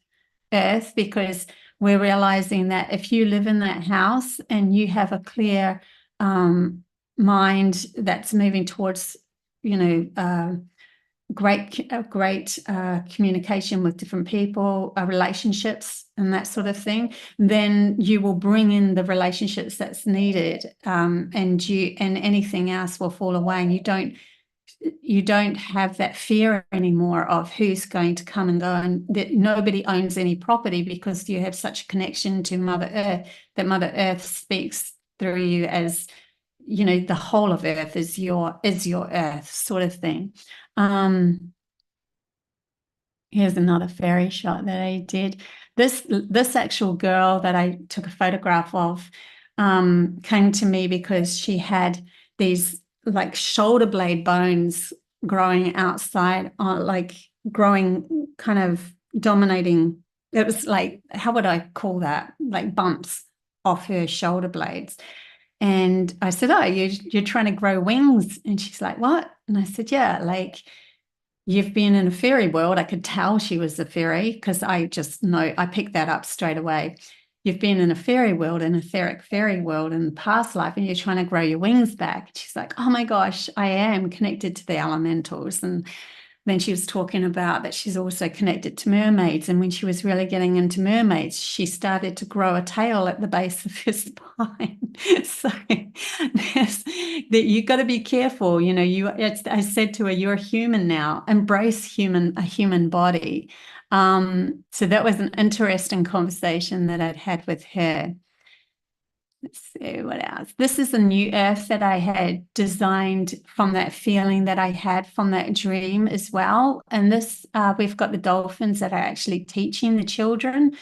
earth, because we're realizing that if you live in that house and you have a clear mind that's moving towards, you know, great communication with different people, relationships and that sort of thing, then you will bring in the relationships that's needed, and anything else will fall away, and you don't have that fear anymore of who's going to come and go, and that nobody owns any property, because you have such a connection to Mother Earth, that Mother Earth speaks through you as, you know, the whole of Earth is your earth, sort of thing. Here's another fairy shot that I did. This actual girl that I took a photograph of came to me because she had these like shoulder blade bones growing outside, like growing, kind of dominating. It was like, how would I call that? Like bumps off her shoulder blades. And I said, oh, you're trying to grow wings? And she's like, what? And I said, yeah, like, you've been in a fairy world. I could tell she was a fairy because I just know, I picked that up straight away. You've been in a fairy world, an etheric fairy world in the past life, and you're trying to grow your wings back. She's like, oh my gosh, I am connected to the elementals. And then she was talking about that she's also connected to mermaids. And when she was really getting into mermaids, she started to grow a tail at the base of her spine. So that you've got to be careful. You know, I said to her, you're a human now. Embrace a human body. So that was an interesting conversation that I'd had with her. Let's see what else. This is a new earth that I had designed from that feeling that I had from that dream as well. And this, we've got the dolphins that are actually teaching the children.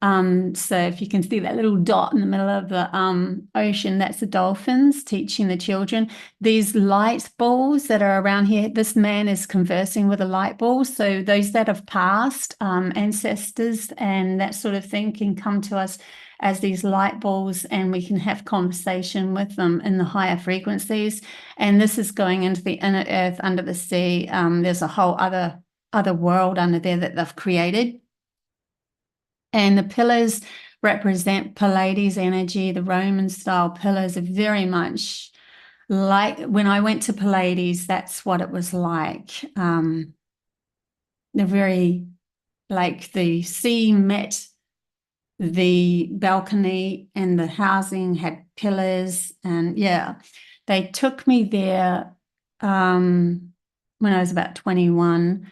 So if you can see that little dot in the middle of the ocean, that's the dolphins teaching the children. These light balls that are around here, this man is conversing with a light ball. So those that have passed, ancestors and that sort of thing, can come to us as these light balls, and we can have conversation with them in the higher frequencies. And this is going into the inner earth under the sea. There's a whole other world under there that they've created. And the pillars represent Pleiades energy. The Roman style pillars are very much like, when I went to Pleiades, that's what it was like. They're very like the sea met the balcony, and the housing had pillars. And yeah, they took me there when I was about 21.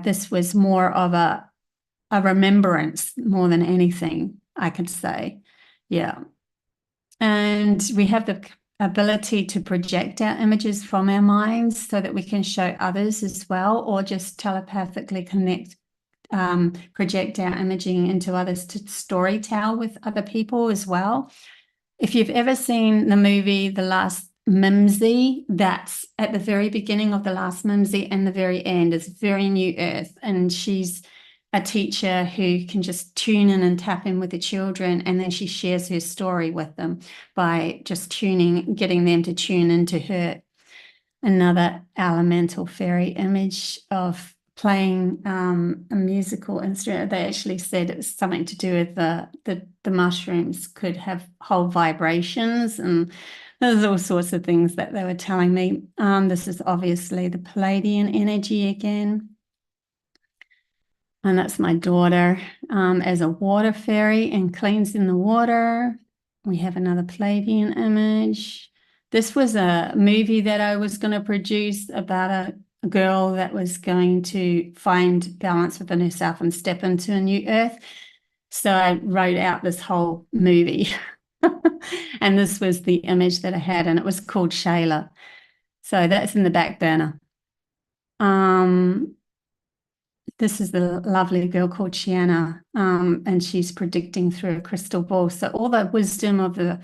This was more of a remembrance more than anything, I could say. Yeah. And we have the ability to project our images from our minds so that we can show others as well, or just telepathically connect, project our imaging into others to story tell with other people as well. If you've ever seen the movie The Last Mimsy, that's at the very beginning of The Last Mimsy, and the very end is very new earth, and she's a teacher who can just tune in and tap in with the children, and then she shares her story with them by just getting them to tune into her. Another elemental fairy image of playing a musical instrument. They actually said it was something to do with the mushrooms could hold vibrations, and there's all sorts of things that they were telling me. This is obviously the Pleiadian energy again. And that's my daughter as a water fairy and cleansing the water. We have another Pleiadian image. This was a movie that I was going to produce about a girl that was going to find balance within herself and step into a new earth. So I wrote out this whole movie. And this was the image that I had, and it was called Shayla. So that's in the back burner. This is the lovely girl called Chiana, and she's predicting through a crystal ball. So all the wisdom of the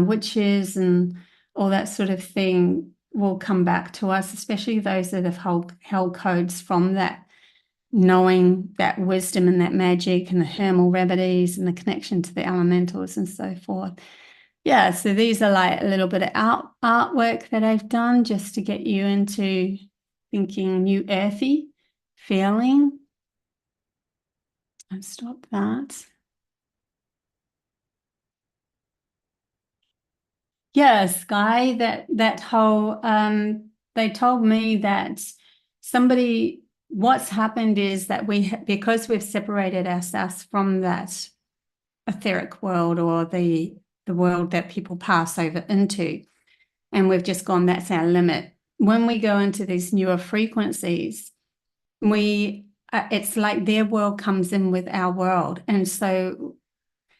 witches and all that sort of thing will come back to us, especially those that have held codes from that, knowing that wisdom and that magic and the herbal remedies and the connection to the elementals and so forth. Yeah, so these are like a little bit of artwork that I've done just to get you into thinking new earthy feeling. I'll stop that. Yes, Guy, that whole they told me that what's happened is that because we've separated ourselves from that etheric world, or the world that people pass over into, and we've just gone, that's our limit. When we go into these newer frequencies, it's like their world comes in with our world, and so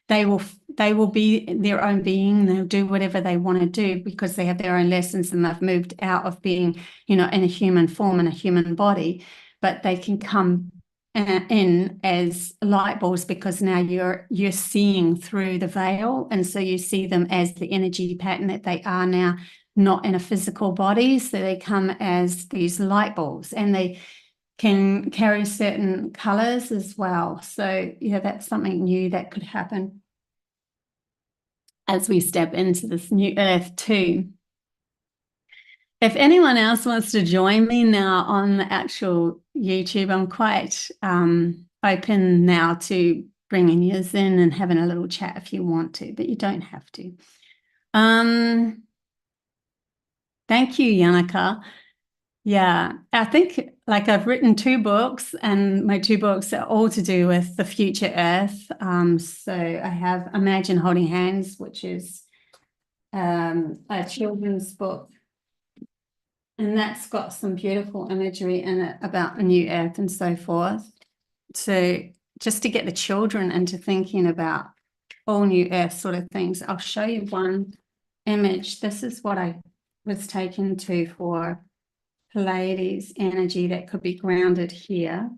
they will be their own being. They'll do whatever they want to do because they have their own lessons, and they've moved out of being, in a human form, in a human body, but they can come in as light balls, because now you're seeing through the veil, and so you see them as the energy pattern that they are now, not in a physical body. So they come as these light balls, and they can carry certain colors as well. So yeah, that's something new that could happen as we step into this new earth too. If anyone else wants to join me now on the actual YouTube, I'm quite open now to bringing you in and having a little chat if you want to, but you don't have to. Thank you, Yannicka. Yeah, I think I've written 2 books, and my 2 books are all to do with the future Earth. So I have Imagine Holding Hands, which is a children's book, and that's got some beautiful imagery in it about a new Earth and so forth. So just to get the children into thinking about all new Earth sort of things, I'll show you one image. This is what I was taken to for Pleiades energy that could be grounded here.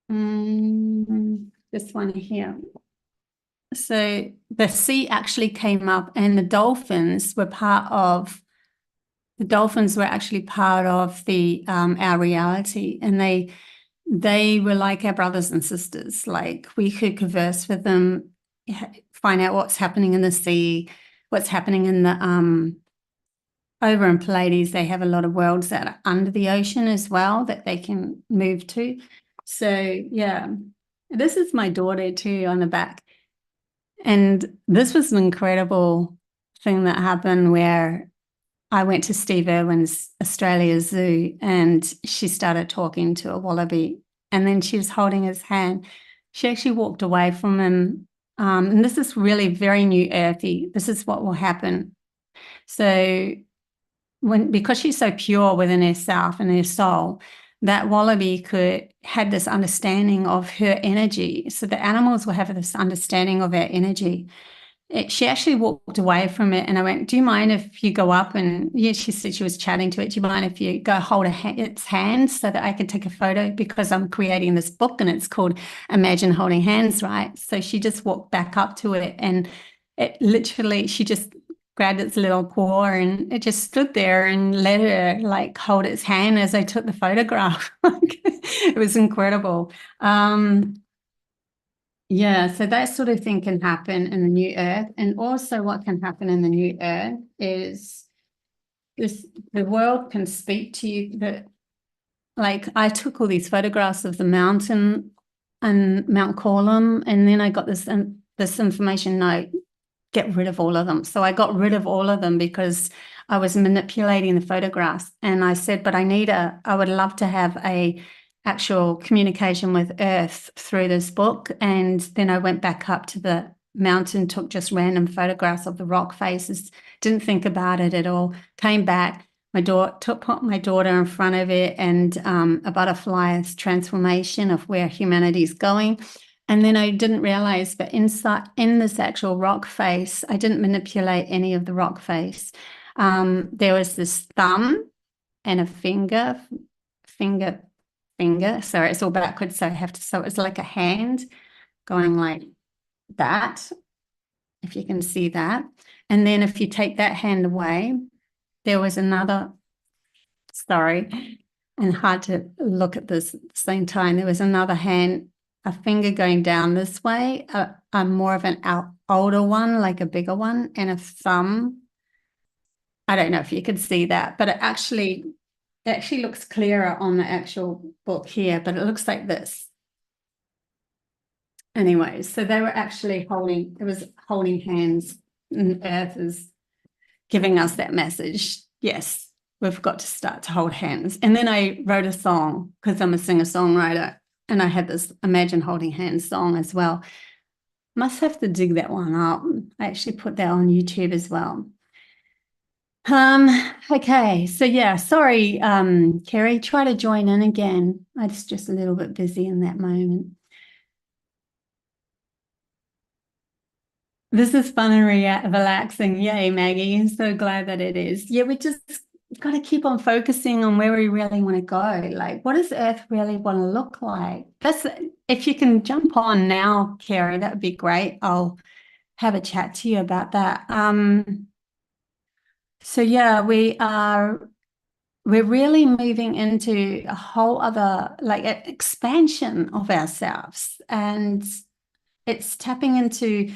This one here. So the sea actually came up, and the dolphins were actually part of the our reality, and they were like our brothers and sisters. Like, we could converse with them, find out what's happening in the sea, what's happening in the over in Pleiades. They have a lot of worlds that are under the ocean as well that they can move to. So yeah, this is my daughter too on the back. And this was an incredible thing that happened, where I went to Steve Irwin's Australia Zoo, and she started talking to a wallaby, and then she was holding his hand. She actually walked away from him. And this is really very new earthy. This is what will happen. So because she's so pure within herself and her soul, that wallaby had this understanding of her energy. So the animals will have this understanding of her energy. She actually walked away from it, and I went, do you mind if you go up? And yeah, she said she was chatting to it. Do you mind if you go hold its hand so that I can take a photo? Because I'm creating this book, and it's called Imagine Holding Hands, right? So she just walked back up to it, and it literally, she just grabbed its little paw, and it just stood there and let her hold its hand as I took the photograph. It was incredible. Yeah, so that sort of thing can happen in the new earth. And also what can happen in the new earth is the world can speak to you. That, I took all these photographs of the mountain and Mount Corlum, and then I got this information, no, get rid of all of them. So I got rid of all of them because I was manipulating the photographs. And I said, but I would love to have a actual communication with Earth through this book. And then I went back up to the mountain, took just random photographs of the rock faces, didn't think about it at all, came back. Put my daughter in front of it, and a butterfly's transformation of where humanity is going. And then I didn't realize that in this actual rock face, I didn't manipulate any of the rock face. There was this thumb and a finger. Sorry, it's all backwards, so it's like a hand going like that, if you can see that. And then if you take that hand away, there was another, sorry, and hard to look at this at the same time. There was another hand, a finger going down this way, a more of an older one, like a bigger one, and a thumb. I don't know if you could see that, but it actually looks clearer on the actual book here, but it looks like this. Anyways, so they were actually holding, it was holding hands, and Earth is giving us that message. Yes, we've got to start to hold hands. And then I wrote a song because I'm a singer-songwriter, and I had this Imagine Holding Hands song as well. Must have to dig that one up. I actually put that on YouTube as well. Okay, so yeah, sorry, Kerry, try to join in again. I was just a little bit busy in that moment. This is fun and relaxing. Yay, Maggie. So glad that it is. Yeah, we just got to keep on focusing on where we really want to go. Like, what does Earth really want to look like? That's, if you can jump on now, Kerry, that would be great. I'll have a chat to you about that. So yeah, we're really moving into a whole other, like, expansion of ourselves, and it's tapping into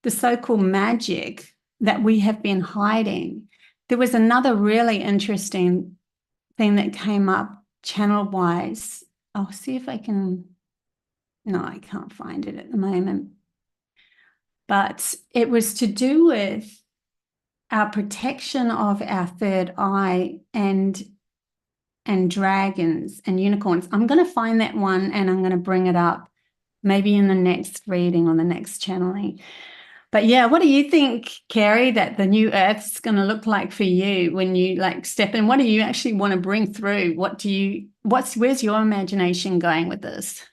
the so-called magic that we have been hiding. There was another really interesting thing that came up channel-wise. I'll see if I can, no, I can't find it at the moment. But it was to do with our protection of our third eye and dragons and unicorns. I'm going to find that one and I'm going to bring it up maybe in the next reading or the next channeling. But yeah, what do you think, Kerry, that the new Earth's going to look like for you when you like step in? What do you actually want to bring through? Where's your imagination going with this?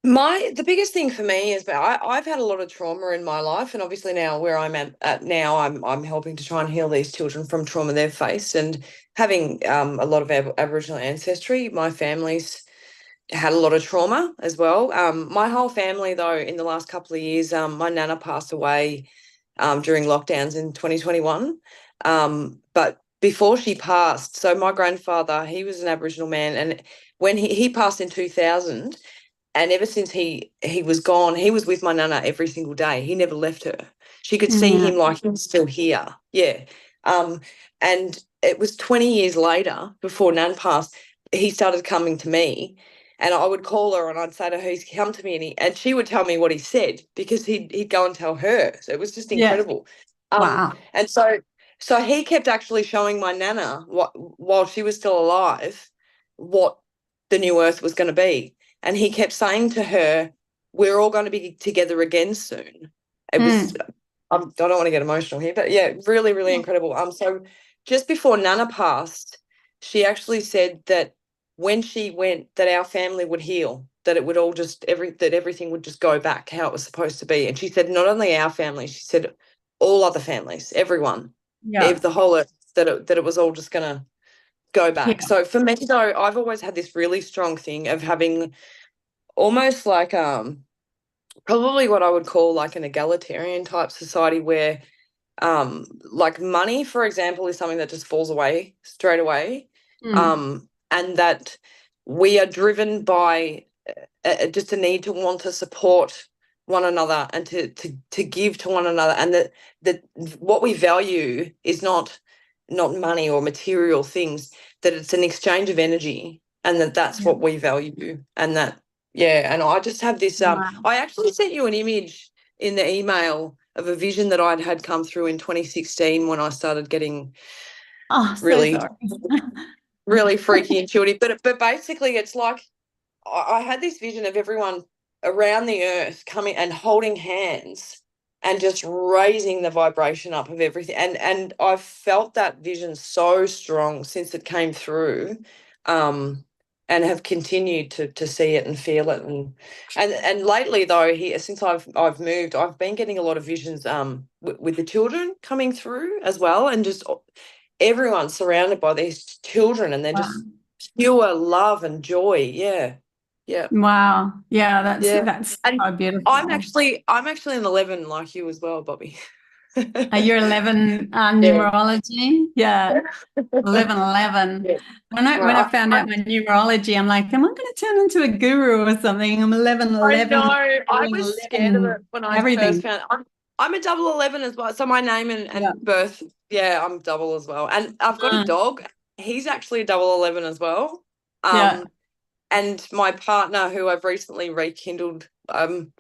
The biggest thing for me is that I've had a lot of trauma in my life, and obviously now where I'm at now, I'm helping to try and heal these children from trauma they've faced, and having a lot of Aboriginal ancestry. My family's had a lot of trauma as well. My whole family, though, in the last couple of years, my nana passed away during lockdowns in 2021. But before she passed, so my grandfather, he was an Aboriginal man, and when he passed in 2000. And ever since he was gone, he was with my nana every single day. He never left her. She could see him like he was still here. Yeah. And it was 20 years later, before Nan passed, he started coming to me. And I would call her and I'd say to her, he's come to me, and she would tell me what he said, because he'd go and tell her. So it was just
Yeah.
incredible.
Wow.
And so he kept actually showing my nana while she was still alive, what the new Earth was going to be. And he kept saying to her, we're all going to be together again soon. It was, I don't want to get emotional here, but yeah, really, really incredible. So just before Nana passed, she actually said that when she went, that our family would heal, that it would all just, that everything would just go back how it was supposed to be. And she said, not only our family, she said all other families, everyone,
Yeah.
the whole earth, that it was all just going to go back.
Yeah.
So for me, though, I've always had this really strong thing of having almost like probably what I would call like an egalitarian type society, where like money, for example, is something that just falls away straight away. And that we are driven by just a need to want to support one another and to give to one another, and that what we value is not money or material things, that it's an exchange of energy, and that's what we value. And that, yeah, and I just have this
Wow.
I actually sent you an image in the email of a vision that I'd had come through in 2016 when I started getting really, really freaky intuitive. But basically it's like I had this vision of everyone around the earth coming and holding hands and just raising the vibration up of everything. And I've felt that vision so strong since it came through, and have continued to see it and feel it. And lately, though, since I've moved, I've been getting a lot of visions with the children coming through as well, and just everyone surrounded by these children, and they're just pure love and joy. Yeah. Yeah.
Wow. Yeah, that's
And
so beautiful.
I'm actually an 11 like you as well, Bobby.
Are you 11 numerology? Yeah. 11.
Yeah.
When I found out my numerology, I'm like, am I going to turn into a guru or something? I'm 11.
I know. I was scared of it when I
everything.
first found it. I'm a double 11 as well. So my name and birth, I'm double as well. And I've got a dog. He's actually a double 11 as well. And my partner, who I've recently rekindled,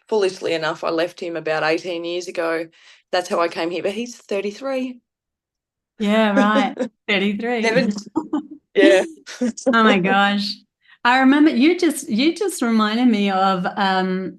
foolishly enough, I left him about 18 years ago. That's how I came here, but he's 33.
Yeah, right. 33.
Yeah.
Oh my gosh. I remember you just reminded me of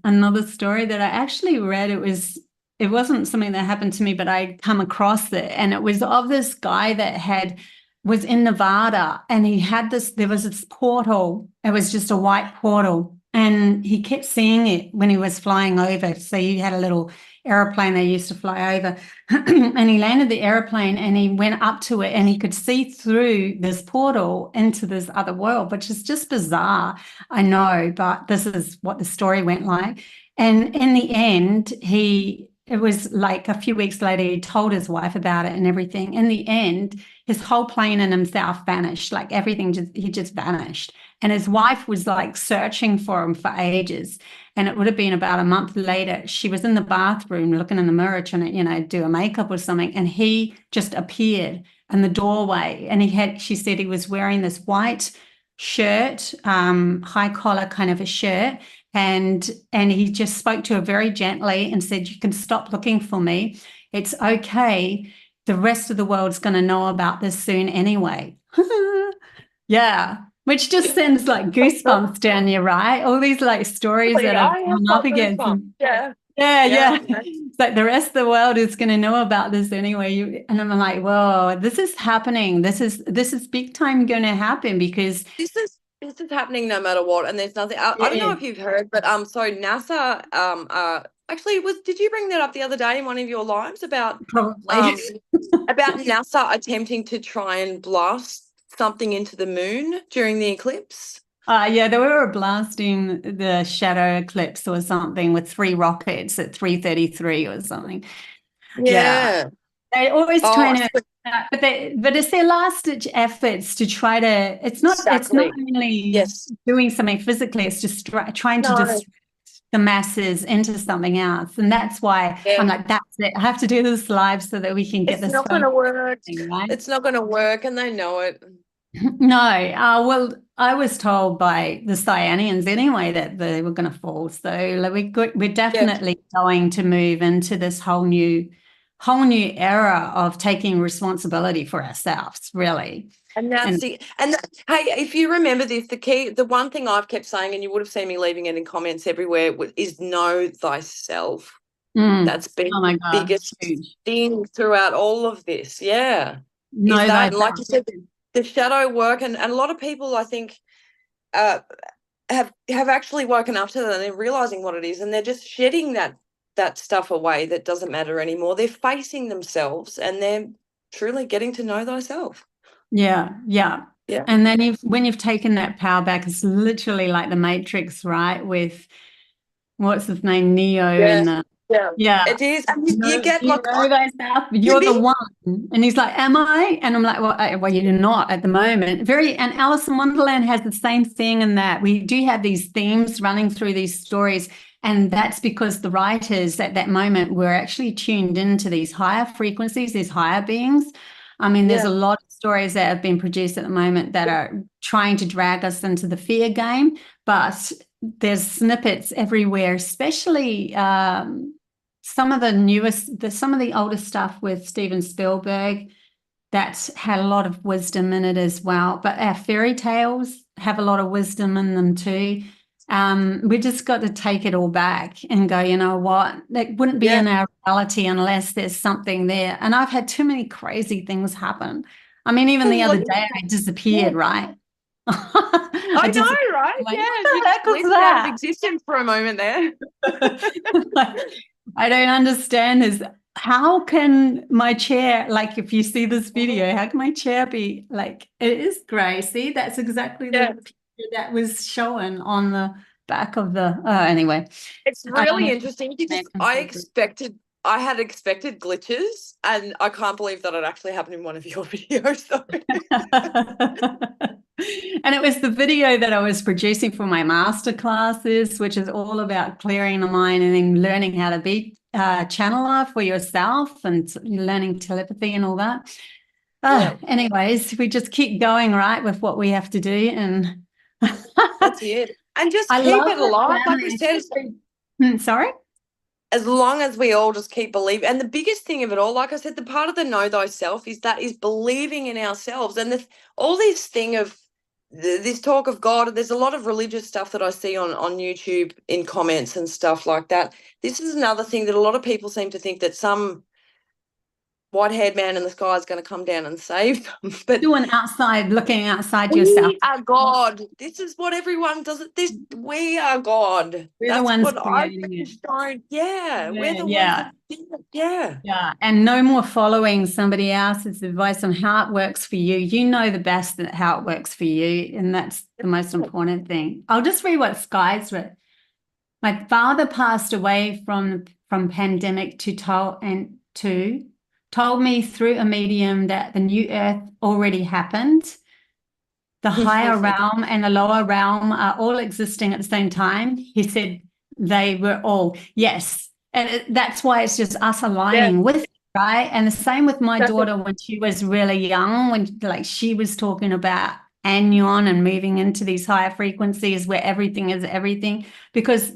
another story that I actually read. It wasn't something that happened to me, but I come across it, and it was of this guy that was in Nevada, and there was this portal. It was just a white portal, and he kept seeing it when he was flying over. So he had a little airplane they used to fly over, and he landed the airplane and he went up to it, and he could see through this portal into this other world, which is just bizarre. I know, but this is what the story went like. And in the end, it was like a few weeks later, he told his wife about it and everything. In the end, his whole plane and himself vanished, like everything he just vanished. And his wife was like searching for him for ages. And it would have been about a month later, she was in the bathroom looking in the mirror trying to, do a makeup or something. And he just appeared in the doorway. And she said he was wearing this white shirt, high collar kind of a shirt. And he just spoke to her very gently and said, "You can stop looking for me. It's okay. The rest of the world's going to know about this soon anyway." Yeah. Which just sends like goosebumps down you, right? All these like stories that have come up against.
Yeah.
Yeah. It's like the rest of the world is going to know about this anyway. And I'm like, whoa, this is happening. This is big time going to happen, because
this is happening no matter what, and there's nothing. I don't know if you've heard, but so NASA actually did you bring that up the other day in one of your lives about
probably
about NASA attempting to try and blast something into the moon during the eclipse?
Yeah, they were blasting the shadow eclipse or something with 3 rockets at 3:33 or something. Yeah. They always trying to, but it's their last ditch efforts to try to. It's not only doing something physically. It's just trying to distract the masses into something else, and that's why I'm like, that's it. I have to do this live so that we can get this.
It's not going to work.
Right?
It's not going to work, and they know it.
No, well, I was told by the CYANIANS anyway that they were going to fall. So like, we're definitely going to move into this whole new era of taking responsibility for ourselves, really.
And that's hey, if you remember this, the one thing I've kept saying, and you would have seen me leaving it in comments everywhere, is know thyself. That's been the biggest thing throughout all of this. Yeah.
No,
and like you said, the shadow work, and a lot of people, I think, have actually woken up to that, and they're realizing what it is, and they're just shedding that stuff away that doesn't matter anymore. They're facing themselves, and they're truly getting to know thyself.
Yeah. And then when you've taken that power back, it's literally like the Matrix, right? With what's his name, Neo, and
it is. And you get like,
you're the one, and he's like, "Am I?" And I'm like, "Well, you're not at the moment." And Alice in Wonderland has the same thing in that we do have these themes running through these stories. And that's because the writers at that moment were actually tuned into these higher frequencies, these higher beings. I mean, there's a lot of stories that have been produced at the moment that are trying to drag us into the fear game, but there's snippets everywhere, especially some of the older stuff with Steven Spielberg that had a lot of wisdom in it as well. But our fairy tales have a lot of wisdom in them too. We just got to take it all back and go, you know what, that wouldn't be in our reality unless there's something there. And I've had too many crazy things happen. I mean, even the other day I disappeared, right?
I know, right?
Like,
you just glitched out of existence for a moment there.
I don't understand is how can my chair, like if you see this video, how can my chair be like, it is grey. See, that's exactly the picture that was shown on the back of the, anyway. It's
really interesting because I had expected glitches, and I can't believe that it actually happened in one of your videos.
And it was the video that I was producing for my master classes, which is all about clearing the mind and then learning how to be channeler for yourself and learning telepathy and all that. Anyways, we just keep going, right, with what we have to do. And
That's it. And just
I
keep
love
it alive.
that
Like
family,
we said,
sorry?
as long as we all just keep believing. And the biggest thing of it all, like I said, the part of the know thyself is believing in ourselves. And all this thing of this talk of God, there's a lot of religious stuff that I see on YouTube in comments and stuff like that. This is another thing that a lot of people seem to think that some white-haired man in the sky is going to come down and save them. But
Doing outside, looking outside yourself.
we are God. This is what everyone does. We are God.
We're the
That's
ones
what I've
creating
been
it.
shown. Yeah, we're the ones
Yeah.
that did it. Yeah.
Yeah. And no more following somebody else's advice on how it works for you. You know the best at how it works for you. And that's the most important thing. I'll just read what Sky's written. My father passed away from pandemic told me through a medium that the new earth already happened. The higher realm and the lower realm are all existing at the same time. He said they were all, yes. And that's why it's just us aligning with it, right? And the same with my daughter when she was really young, when like she was talking about anion and moving into these higher frequencies where everything is everything, because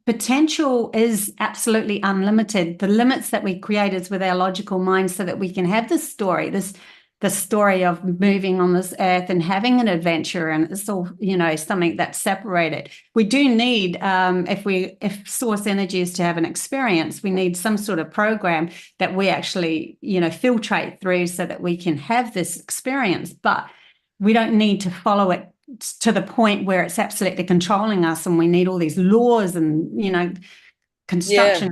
potential is absolutely unlimited. The limits that we create is with our logical mind so that we can have this story, the story of moving on this earth and having an adventure, and it's all, you know, something that's separated. We do need, if source energy is to have an experience, we need some sort of program that we actually, you know, filtrate through so that we can have this experience. But we don't need to follow it to the point where it's absolutely controlling us and we need all these laws and, you know, construction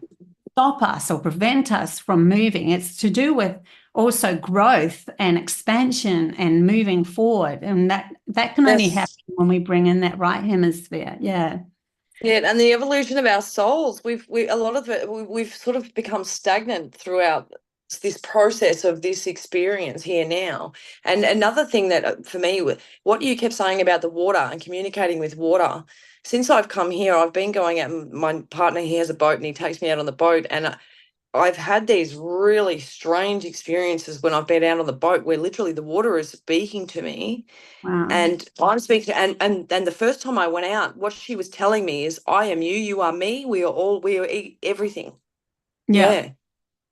stop us or prevent us from moving. It's to do with also growth and expansion and moving forward, and that can only happen when we bring in that right hemisphere. Yeah,
and the evolution of our souls, a lot of it, we've sort of become stagnant throughout this process of this experience here now. And another thing that for me, what you kept saying about the water and communicating with water, since I've come here, I've been going out, and my partner, he has a boat and he takes me out on the boat, and I've had these really strange experiences when I've been out on the boat where literally the water is speaking to me.
wow.
And I'm speaking to, and the first time I went out, what she was telling me is, I am you, you are me, we are everything.
Yeah.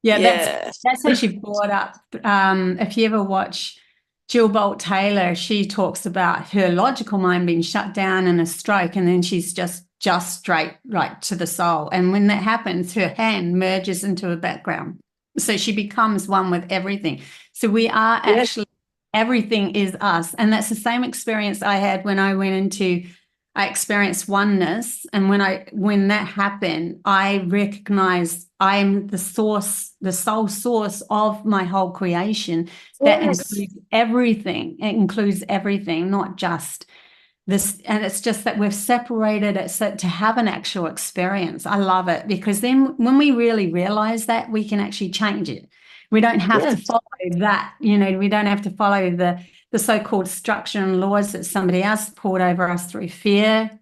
That's how she brought up. If you ever watch Jill Bolt Taylor, she talks about her logical mind being shut down in a stroke, and then she's just straight right to the soul. And when that happens, her hand merges into a background. So she becomes one with everything. So we are actually, everything is us. And that's the same experience I had when I experienced oneness. And when that happened, I recognized I am the source, the sole source of my whole creation. That includes everything. It includes everything, not just this. And it's just that we've separated it so to have an actual experience. I love it, because then when we really realize that, we can actually change it. We don't have to follow that, you know, we don't have to follow the so-called structure and laws that somebody else poured over us through fear,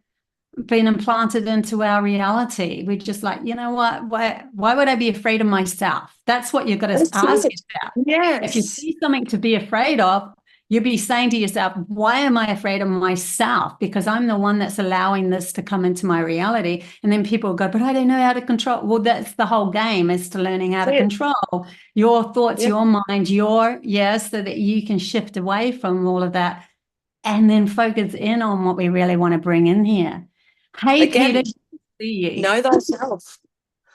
been implanted into our reality. We're just like, you know what, why would I be afraid of myself? That's what you've got to ask yourself. If you see something to be afraid of, you'll be saying to yourself, why am I afraid of myself? Because I'm the one that's allowing this to come into my reality. And then people go, but I don't know how to control. Well, that's the whole game, is to learning how to control your thoughts, your mind, so that you can shift away from all of that and then focus in on what we really want to bring in here. Hey, again, Peter, see you.
Know thyself.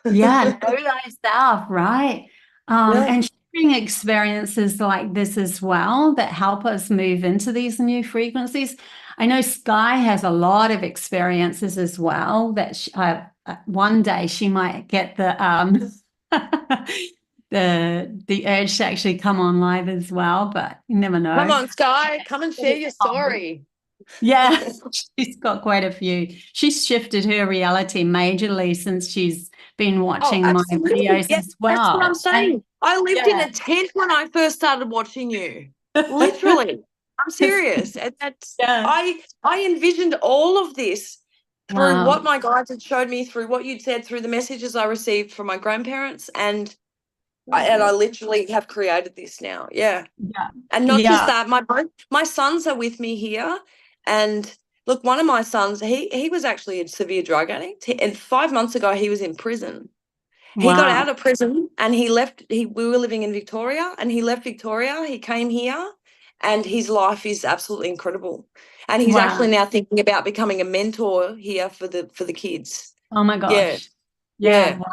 Know thyself, right? And sharing experiences like this as well that help us move into these new frequencies. I know Sky has a lot of experiences as well that one day she might get the the urge to actually come on live as well, but you never know.
Come on, Sky, come and share your story.
Yeah, she's got quite a few. She's shifted her reality majorly since she's been watching my videos as well.
That's what I'm saying. I lived in a tent when I first started watching you. Literally. I'm serious. I envisioned all of this through what my guides had showed me, through what you'd said, through the messages I received from my grandparents, and I literally have created this now. And not just that, my sons are with me here, and Look, one of my sons, he was actually a severe drug addict, and 5 months ago he was in prison. He got out
Wow.
of prison and he left. We were living in Victoria, and he left Victoria. He came here, and his life is absolutely incredible. And he's actually
Wow.
now thinking about becoming a mentor here for the kids.
Oh my
Yeah,
gosh. Yeah.
yeah,
Wow.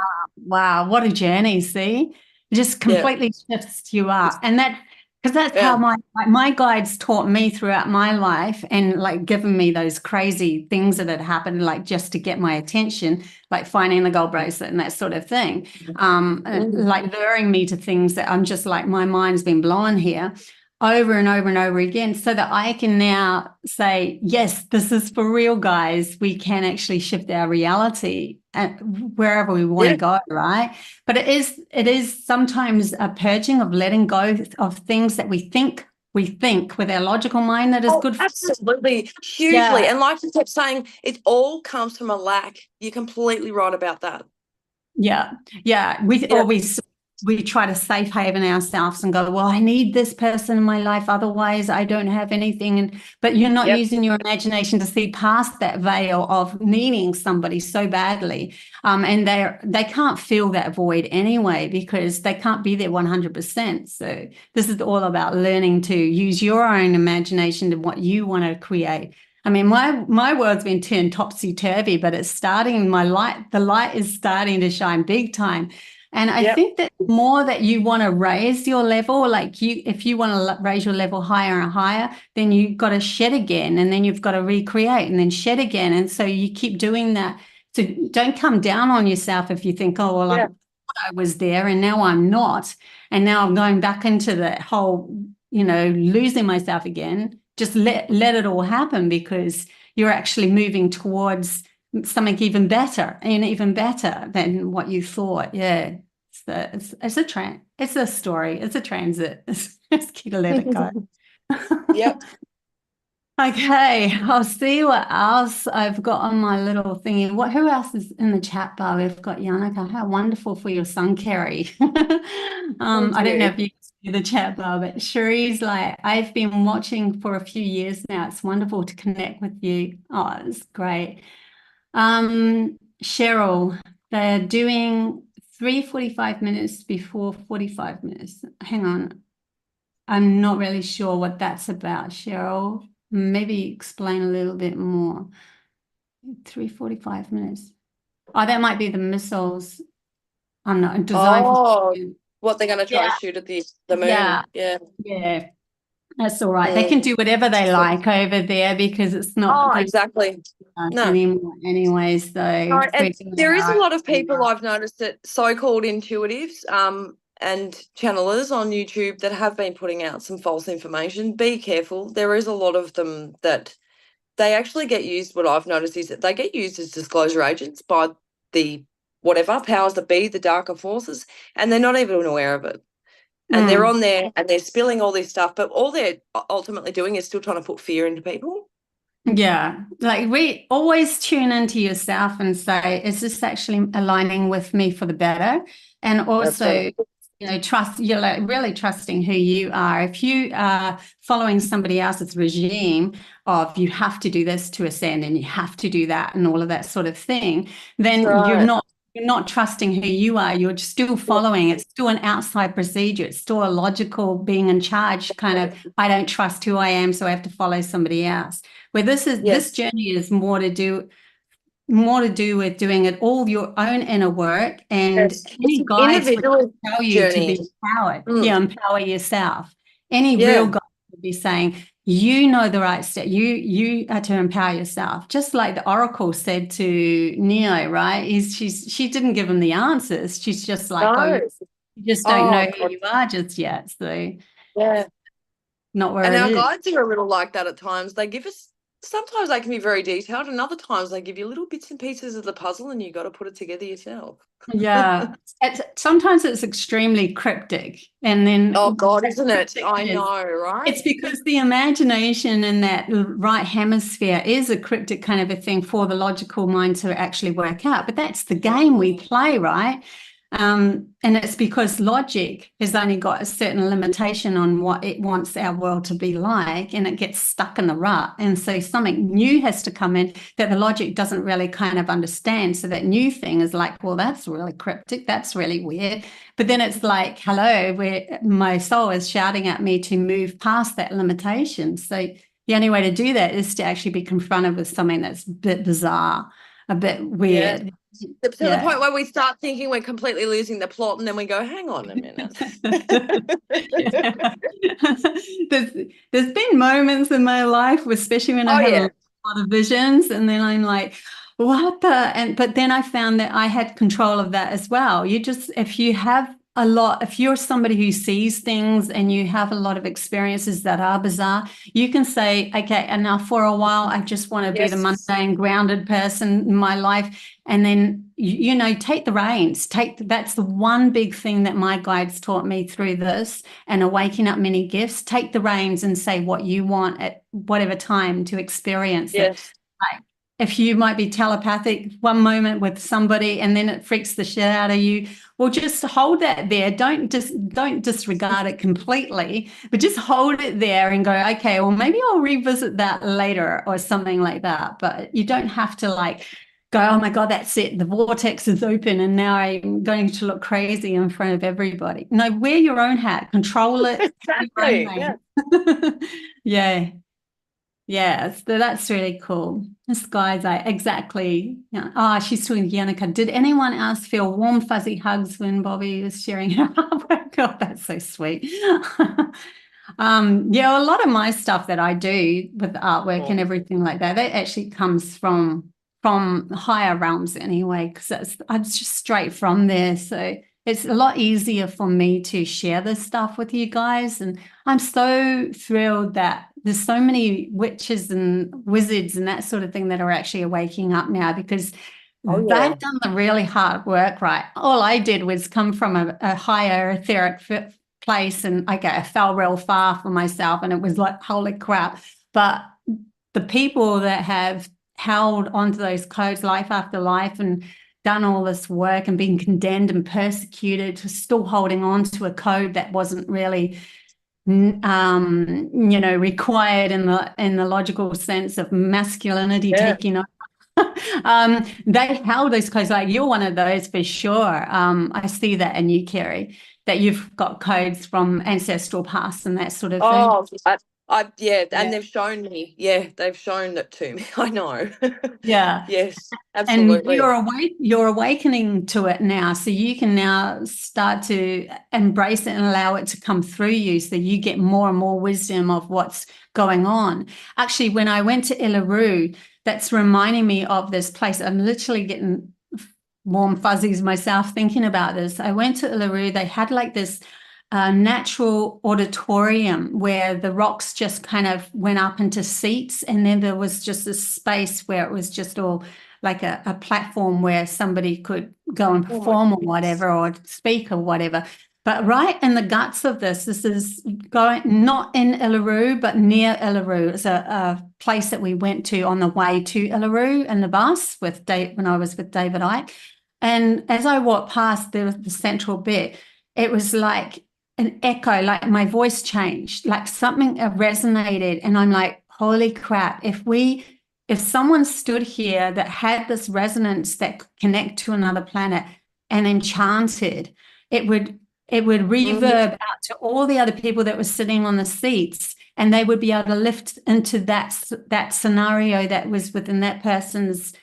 Wow. What a journey. See, it just
yeah,
completely shifts you up. And that, because that's how
yeah,
my guides taught me throughout my life, and like given me those crazy things that had happened, like just to get my attention, like finding the gold bracelet and that sort of thing. Like luring me to things that I'm just like, my mind's been blown here over and over and over again, so that I can now say, yes, this is for real, guys. We can actually shift our reality and wherever we want to
yeah.
go, right? But it is sometimes a purging of letting go of things that we think with our logical mind that is
Oh,
good for us.
absolutely, hugely.
Yeah.
And like you kept saying, it all comes from a lack. You're completely right about that.
Yeah, yeah.
Yeah,
We try to safe haven ourselves and go, well, I need this person in my life, otherwise I don't have anything. And but you're not
yep,
using your imagination to see past that veil of needing somebody so badly. And they can't fill that void anyway, because they can't be there 100%. So this is all about learning to use your own imagination to what you want to create. I mean, my world's been turned topsy-turvy, but it's starting, the light is starting to shine big time. And I
yep,
think that more that you want to raise your level, like if you want to raise your level higher and higher, then you've got to shed again, and then you've got to recreate and then shed again. And so you keep doing that. So don't come down on yourself if you think, oh, well,
yeah,
I was there and now I'm not. And now I'm going back into the whole, losing myself again. Just let it all happen, because you're actually moving towards something even better and even better than what you thought. Yeah. It's a story. It's a transit. Just keep to let it go.
yep.
Okay, I'll see what else I've got on my little thingy. Who else is in the chat bar? We've got Yannicka. How wonderful for your son, Kerry.
Thank
I don't know
you.
if you can see the chat bar, but Cherie's like, I've been watching for a few years now. It's wonderful to connect with you. Oh, it's great. Cheryl, they're doing 3:45 minutes before 45 minutes. Hang on. I'm not really sure what that's about, Cheryl. Maybe explain a little bit more. 3:45 minutes. Oh, that might be the missiles. I'm not designed for.
Oh, what they're going to try
Yeah,
to shoot at the
yeah,
moon. Yeah.
yeah. That's all right. They can do whatever they like over there, because it's not
Oh,
going
exactly.
to
No.
anymore anyway. So
No, and
we're doing
there is a
our
lot of
own.
people I've noticed that so-called intuitives and channelers on YouTube that have been putting out some false information. Be careful. There is a lot of them that they actually get used. What I've noticed is that they get used as disclosure agents by the whatever powers that be, the darker forces, and they're not even aware of it. And they're on there and they're spilling all this stuff, but all they're ultimately doing is still trying to put fear into people.
Yeah, like we always tune into yourself and say, is this actually aligning with me for the better? And
That's right.
also, you're like really trusting who you are. If you are following somebody else's regime of you have to do this to ascend and you have to do that and all of that sort of thing,
That's
then
right.
you're not trusting who you are. You're still following. It's still an outside procedure. It's still a logical being in charge kind of, I don't trust who I am, so I have to follow somebody else. Where this
Yes.
journey is more to do with doing it all your own inner work, and
Yes. It's
any
an
guides would
individual
tell you to
journey.
be empowered.
Mm.
Yeah, empower yourself. Any real
Yeah.
guide would be saying, you know the right step. You are to empower yourself. Just like the Oracle said to Neo, right? She didn't give him the answers. She's just like, oh,
No.
you just don't know
Oh,
who
God.
you are just yet. So
Yeah.
not where
And
it
our
is.
guides are a little like that at times. They give us, sometimes they can be very detailed, and other times they give you little bits and pieces of the puzzle and you got to put it together yourself.
Yeah, sometimes it's extremely cryptic, and then
Oh, God, isn't it? I
is
know, right?
it's because the imagination in that right hemisphere is a cryptic kind of a thing for the logical mind to actually work out. But that's the game we play, right? And it's because logic has only got a certain limitation on what it wants our world to be like, and it gets stuck in the rut. And so something new has to come in that the logic doesn't really kind of understand. So that new thing is like, well, that's really cryptic. That's really weird. But then it's like, hello, where my soul is shouting at me to move past that limitation. So the only way to do that is to actually be confronted with something that's a bit bizarre, a bit weird.
To the point where we start thinking we're completely losing the plot, and then we go, hang on a minute.
There's been moments in my life, especially when I had a lot of visions, and then I'm like, what the? But then I found that I had control of that as well. If you have if you're somebody who sees things and you have a lot of experiences that are bizarre, you can say, okay, and now for a while, I just want to be the mundane, grounded person in my life. And then, take the reins. That's the one big thing that my guides taught me through this and Awakening Up Many Gifts. Take the reins and say what you want at whatever time to experience it. Like, if you might be telepathic one moment with somebody and then it freaks the shit out of you, well, just hold that there. Don't disregard it completely, but just hold it there and go, okay, well, maybe I'll revisit that later or something like that. But you don't have to go, oh my God, that's it. The vortex is open and now I'm going to look crazy in front of everybody. No, wear your own hat, control it.
Exactly.
Yeah. Yeah, so that's really cool. This guy's exactly. Oh, she's talking to Yannicka. Did anyone else feel warm, fuzzy hugs when Bobby was sharing her artwork? God, that's so sweet. A lot of my stuff that I do with artwork and everything like that actually comes from higher realms anyway, because I'm just straight from there. So it's a lot easier for me to share this stuff with you guys. And I'm so thrilled that there's so many witches and wizards and that sort of thing that are actually waking up now, because they've done the really hard work, right? All I did was come from a higher etheric place, and I fell real far for myself, and it was like, holy crap. But the people that have held onto those codes life after life and done all this work and been condemned and persecuted, still holding on to a code that wasn't really required in the logical sense of masculinity taking over. They held those codes. Like, you're one of those for sure. I see that in you, Kerry, that you've got codes from ancestral past and that sort of thing.
And they've shown me. They've shown it to me. I know.
Yeah.
Yes, absolutely.
And you're awakening to it now. So you can now start to embrace it and allow it to come through you, so you get more and more wisdom of what's going on. Actually, when I went to Uluru, that's reminding me of this place. I'm literally getting warm fuzzies myself thinking about this. I went to Uluru. They had like this natural auditorium where the rocks just kind of went up into seats, and then there was just this space where it was just all like a platform where somebody could go and perform or whatever, or speak or whatever. But right in the guts of this is going not in Uluru, but near Uluru. It's a place that we went to on the way to Uluru in the bus with when I was with David Icke. And as I walked past the central bit, it was like an echo, like my voice changed, like something resonated. And I'm like, holy crap, if someone stood here that had this resonance that could connect to another planet and enchanted, it would reverb out to all the other people that were sitting on the seats, and they would be able to lift into that scenario that was within that person's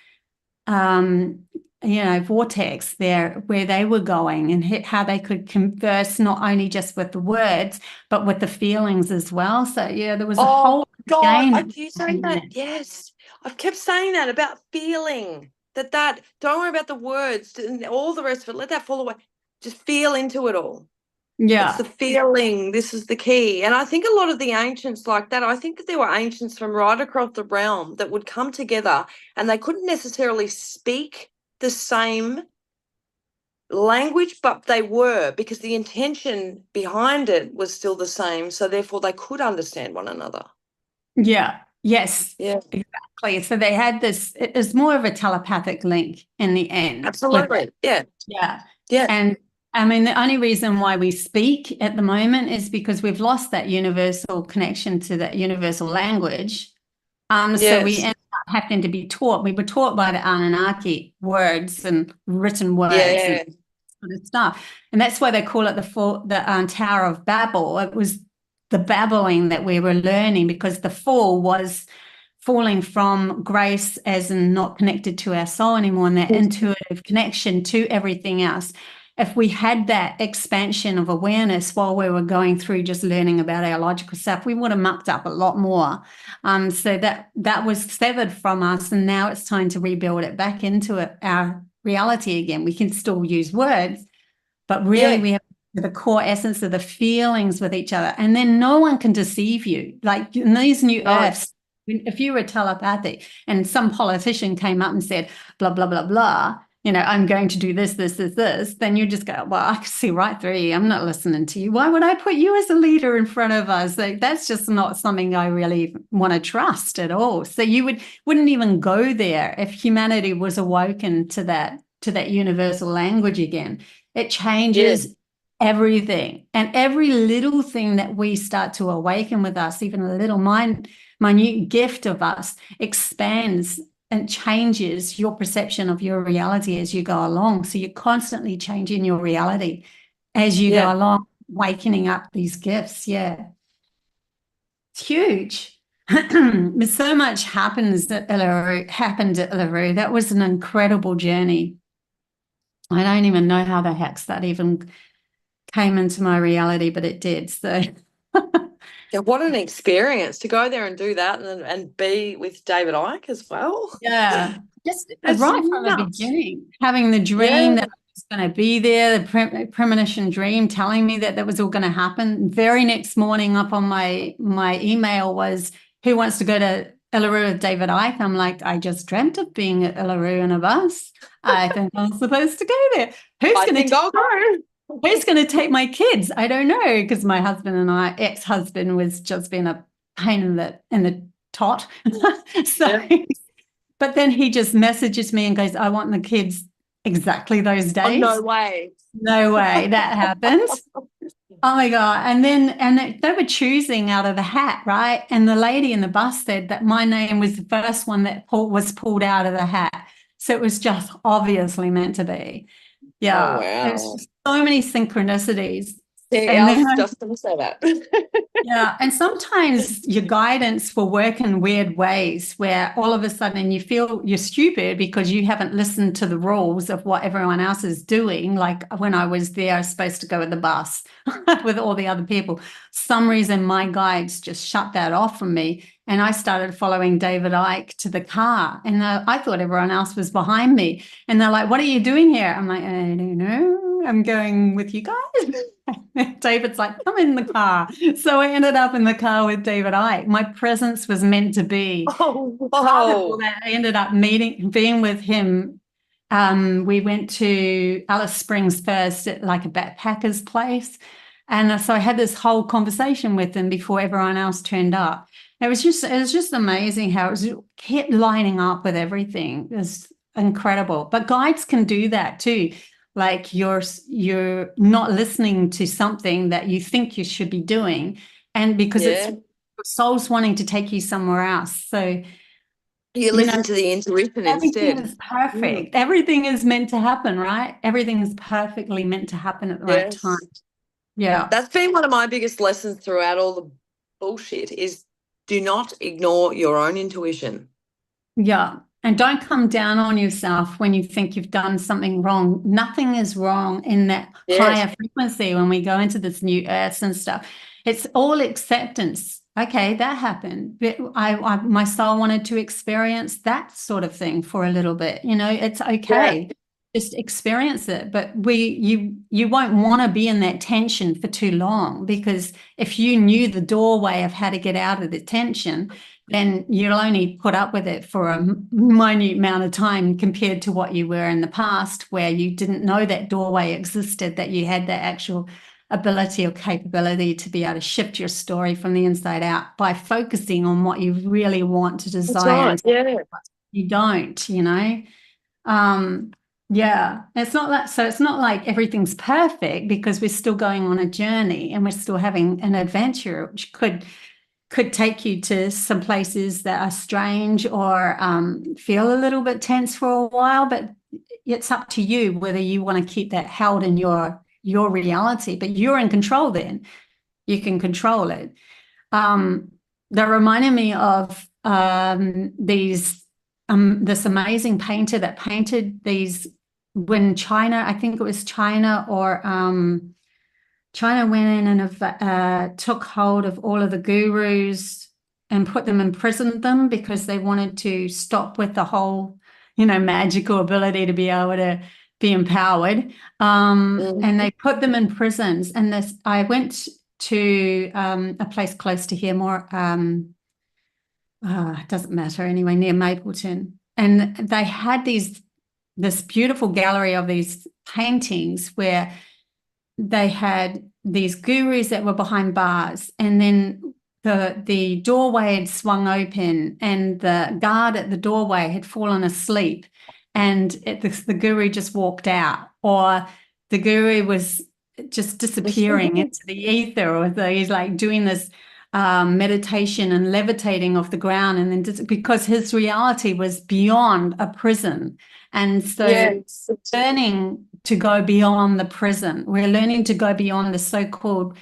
vortex there, where they were going, and how they could converse not only just with the words but with the feelings as well. So there was a whole game.
I keep saying that. Yes, I've kept saying that about feeling that don't worry about the words and all the rest of it, let that fall away, just feel into it all. It's the feeling. This is the key. And I think a lot of the ancients like that. I think that there were ancients from right across the realm that would come together, and they couldn't necessarily speak the same language, but they were, because the intention behind it was still the same. So therefore they could understand one another.
Yeah. Yes. Yeah. Exactly. So they had this. It was more of a telepathic link in the end.
Absolutely. Yeah. Yeah.
And I mean, the only reason why we speak at the moment is because we've lost that universal connection to that universal language. So we
Yes.
end up having to be taught. We were taught by the Anunnaki words and written words and
Yeah.
sort of stuff. And that's why they call it the Tower of Babel. It was the babbling that we were learning, because the fall was falling from grace, as in not connected to our soul anymore, and that intuitive connection to everything else. If we had that expansion of awareness while we were going through just learning about our logical stuff, we would have mucked up a lot more. So that was severed from us, and now it's time to rebuild it back into our reality again. We can still use words, but really we have the core essence of the feelings with each other, and then no one can deceive you. Like in these new earths, if you were telepathic and some politician came up and said, blah, blah, blah, blah, I'm going to do this, then you just go, well, I can see right through you. I'm not listening to you. Why would I put you as a leader in front of us? Like, that's just not something I really want to trust at all. So you wouldn't even go there if humanity was awoken to that universal language again. It changes everything. And every little thing that we start to awaken with us, even a little minute gift of us, expands and changes your perception of your reality as you go along. So you're constantly changing your reality as you go along, wakening up these gifts. Yeah. It's huge. So much happened at Uluru. That was an incredible journey. I don't even know how the heck that even came into my reality, but it did. So
Yeah, what an experience to go there and do that, and be with David Icke as well.
yeah, just
That's
right from the
nuts.
beginning, having the dream that I was going to be there, the premonition dream telling me that was all going to happen. Very next morning up on my email was, who wants to go to Uluru with David Icke? I'm like, I just dreamt of being at Uluru in a bus. I think I'm supposed to go there. Who's going to take my kids? I don't know, because my husband and ex-husband was just being a pain in the tot. But then he just messages me and goes, I want the kids exactly those days.
Oh, no way.
No way that happened. Oh my God. And they were choosing out of the hat, right? And the lady in the bus said that my name was the first one that was pulled out of the hat. So it was just obviously meant to be. Yeah.
Oh, wow.
There's so many synchronicities.
Yeah, I was just going to say that.
Yeah, and sometimes your guidance will work in weird ways where all of a sudden you feel you're stupid because you haven't listened to the rules of what everyone else is doing. Like when I was there, I was supposed to go with the bus with all the other people. Some reason my guides just shut that off from me, and I started following David Icke to the car, and I thought everyone else was behind me. And they're like, what are you doing here? I'm like, I don't know. I'm going with you guys. David's like, I'm in the car. So I ended up in the car with David Icke. My presence was meant to be.
Oh, wow.
I ended up being with him. We went to Alice Springs first at like a backpacker's place. And so I had this whole conversation with him before everyone else turned up. It was just amazing how it kept lining up with everything. It was incredible. But guides can do that too. Like you're not listening to something that you think you should be doing, and because it's your soul's wanting to take you somewhere else. So
you listen to the intuition
everything
instead.
Is perfect. Everything is meant to happen, right? Everything is perfectly meant to happen at the right time. Yeah.
That's been one of my biggest lessons throughout all the bullshit, is do not ignore your own intuition.
Yeah. And don't come down on yourself when you think you've done something wrong. Nothing is wrong in that higher frequency when we go into this new earth and stuff. It's all acceptance. Okay, that happened. My soul wanted to experience that sort of thing for a little bit. It's okay. Yeah. Just experience it. But you won't want to be in that tension for too long, because if you knew the doorway of how to get out of the tension, then you'll only put up with it for a minute amount of time compared to what you were in the past, where you didn't know that doorway existed, that you had that actual ability or capability to be able to shift your story from the inside out by focusing on what you really want to desire.
That's right. Yeah.
You don't, Yeah, it's not that. So it's not like everything's perfect because we're still going on a journey and we're still having an adventure, which could take you to some places that are strange or feel a little bit tense for a while. But it's up to you whether you want to keep that held in your reality. But you're in control then. You can control it. That reminded me of this amazing painter that painted these when China, I think it was China or China went in and took hold of all of the gurus and put them, imprisoned them because they wanted to stop with the whole, magical ability to be able to be empowered. And they put them in prisons. And I went to a place close to here, more, it doesn't matter anyway, near Mapleton. And they had this beautiful gallery of these paintings where they had these gurus that were behind bars, and then the doorway had swung open and the guard at the doorway had fallen asleep, and the guru just walked out, or the guru was just disappearing into the ether, or he's like doing this meditation and levitating off the ground, and then just because his reality was beyond a prison. And so
Yes.
learning to go beyond the prison, we're learning to go beyond the so-called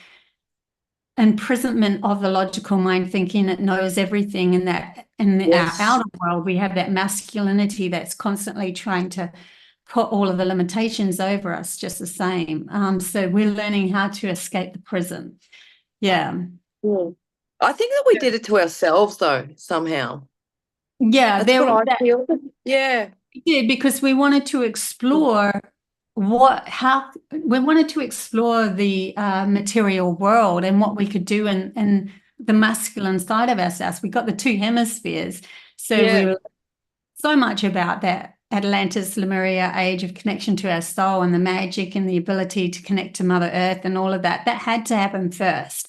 imprisonment of the logical mind, thinking it knows everything, and that in
Yes.
our outer world we have that masculinity that's constantly trying to put all of the limitations over us just the same. So we're learning how to escape the prison. Yeah.
I think that we did it to ourselves though, somehow.
Yeah,
That's what I feel. Yeah.
we did, because we wanted to explore we wanted to explore the material world and what we could do in the masculine side of ourselves. We got the two hemispheres. So we were so much about that Atlantis, Lemuria age of connection to our soul and the magic and the ability to connect to Mother Earth and all of that. That had to happen first.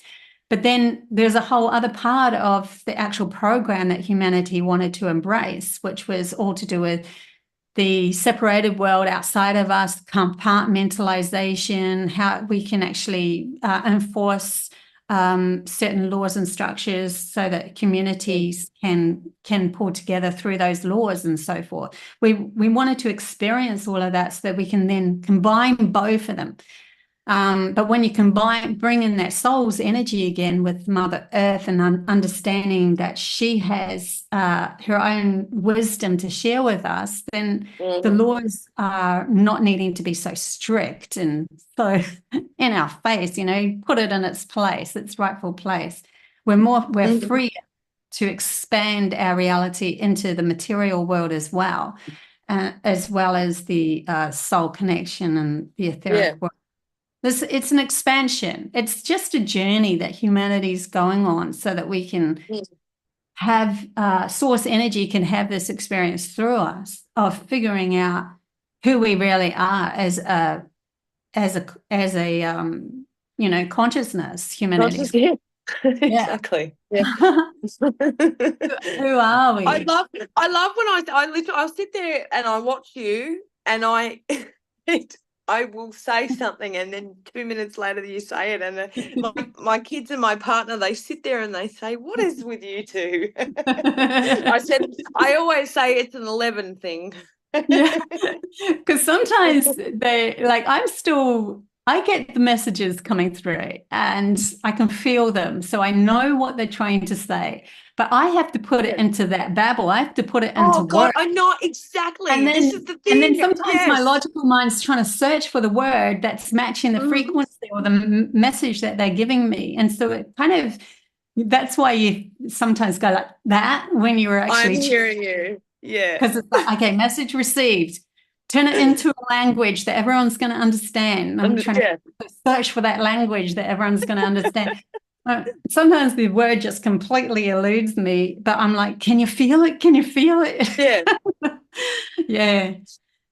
But then there's a whole other part of the actual program that humanity wanted to embrace, which was all to do with the separated world outside of us, compartmentalization, how we can actually enforce certain laws and structures so that communities can pull together through those laws and so forth. We wanted to experience all of that so that we can then combine both of them. But when you bring in that soul's energy again with Mother Earth and understanding that she has her own wisdom to share with us, then the laws are not needing to be so strict and so in our face, put it in its place, its rightful place. We're free to expand our reality into the material world as well as the soul connection and the etheric world. It's an expansion. It's just a journey that humanity's going on so that we can have source energy can have this experience through us of figuring out who we really are as a consciousness, humanity.
Exactly. Yeah.
Who are we?
I love when I'll sit there and I watch you and I will say something and then 2 minutes later you say it, and my kids and my partner, they sit there and they say, "What is with you two?" I always say it's an 11 thing.
Yeah, because sometimes I get the messages coming through and I can feel them. So I know what they're trying to say, but I have to put it into that babble. I have to put it into
God, I know exactly.
And then,
this is the thing.
And then sometimes my logical mind's trying to search for the word that's matching the frequency or the message that they're giving me. And so it kind of, that's why you sometimes go like that when you're actually
I'm hearing you. Yeah.
Because it's like, okay, message received. Turn it into a language that everyone's going to understand. I'm trying to search for that language that everyone's going to understand. Sometimes the word just completely eludes me, but I'm like, can you feel it? Can you feel it?
Yeah.
Yeah.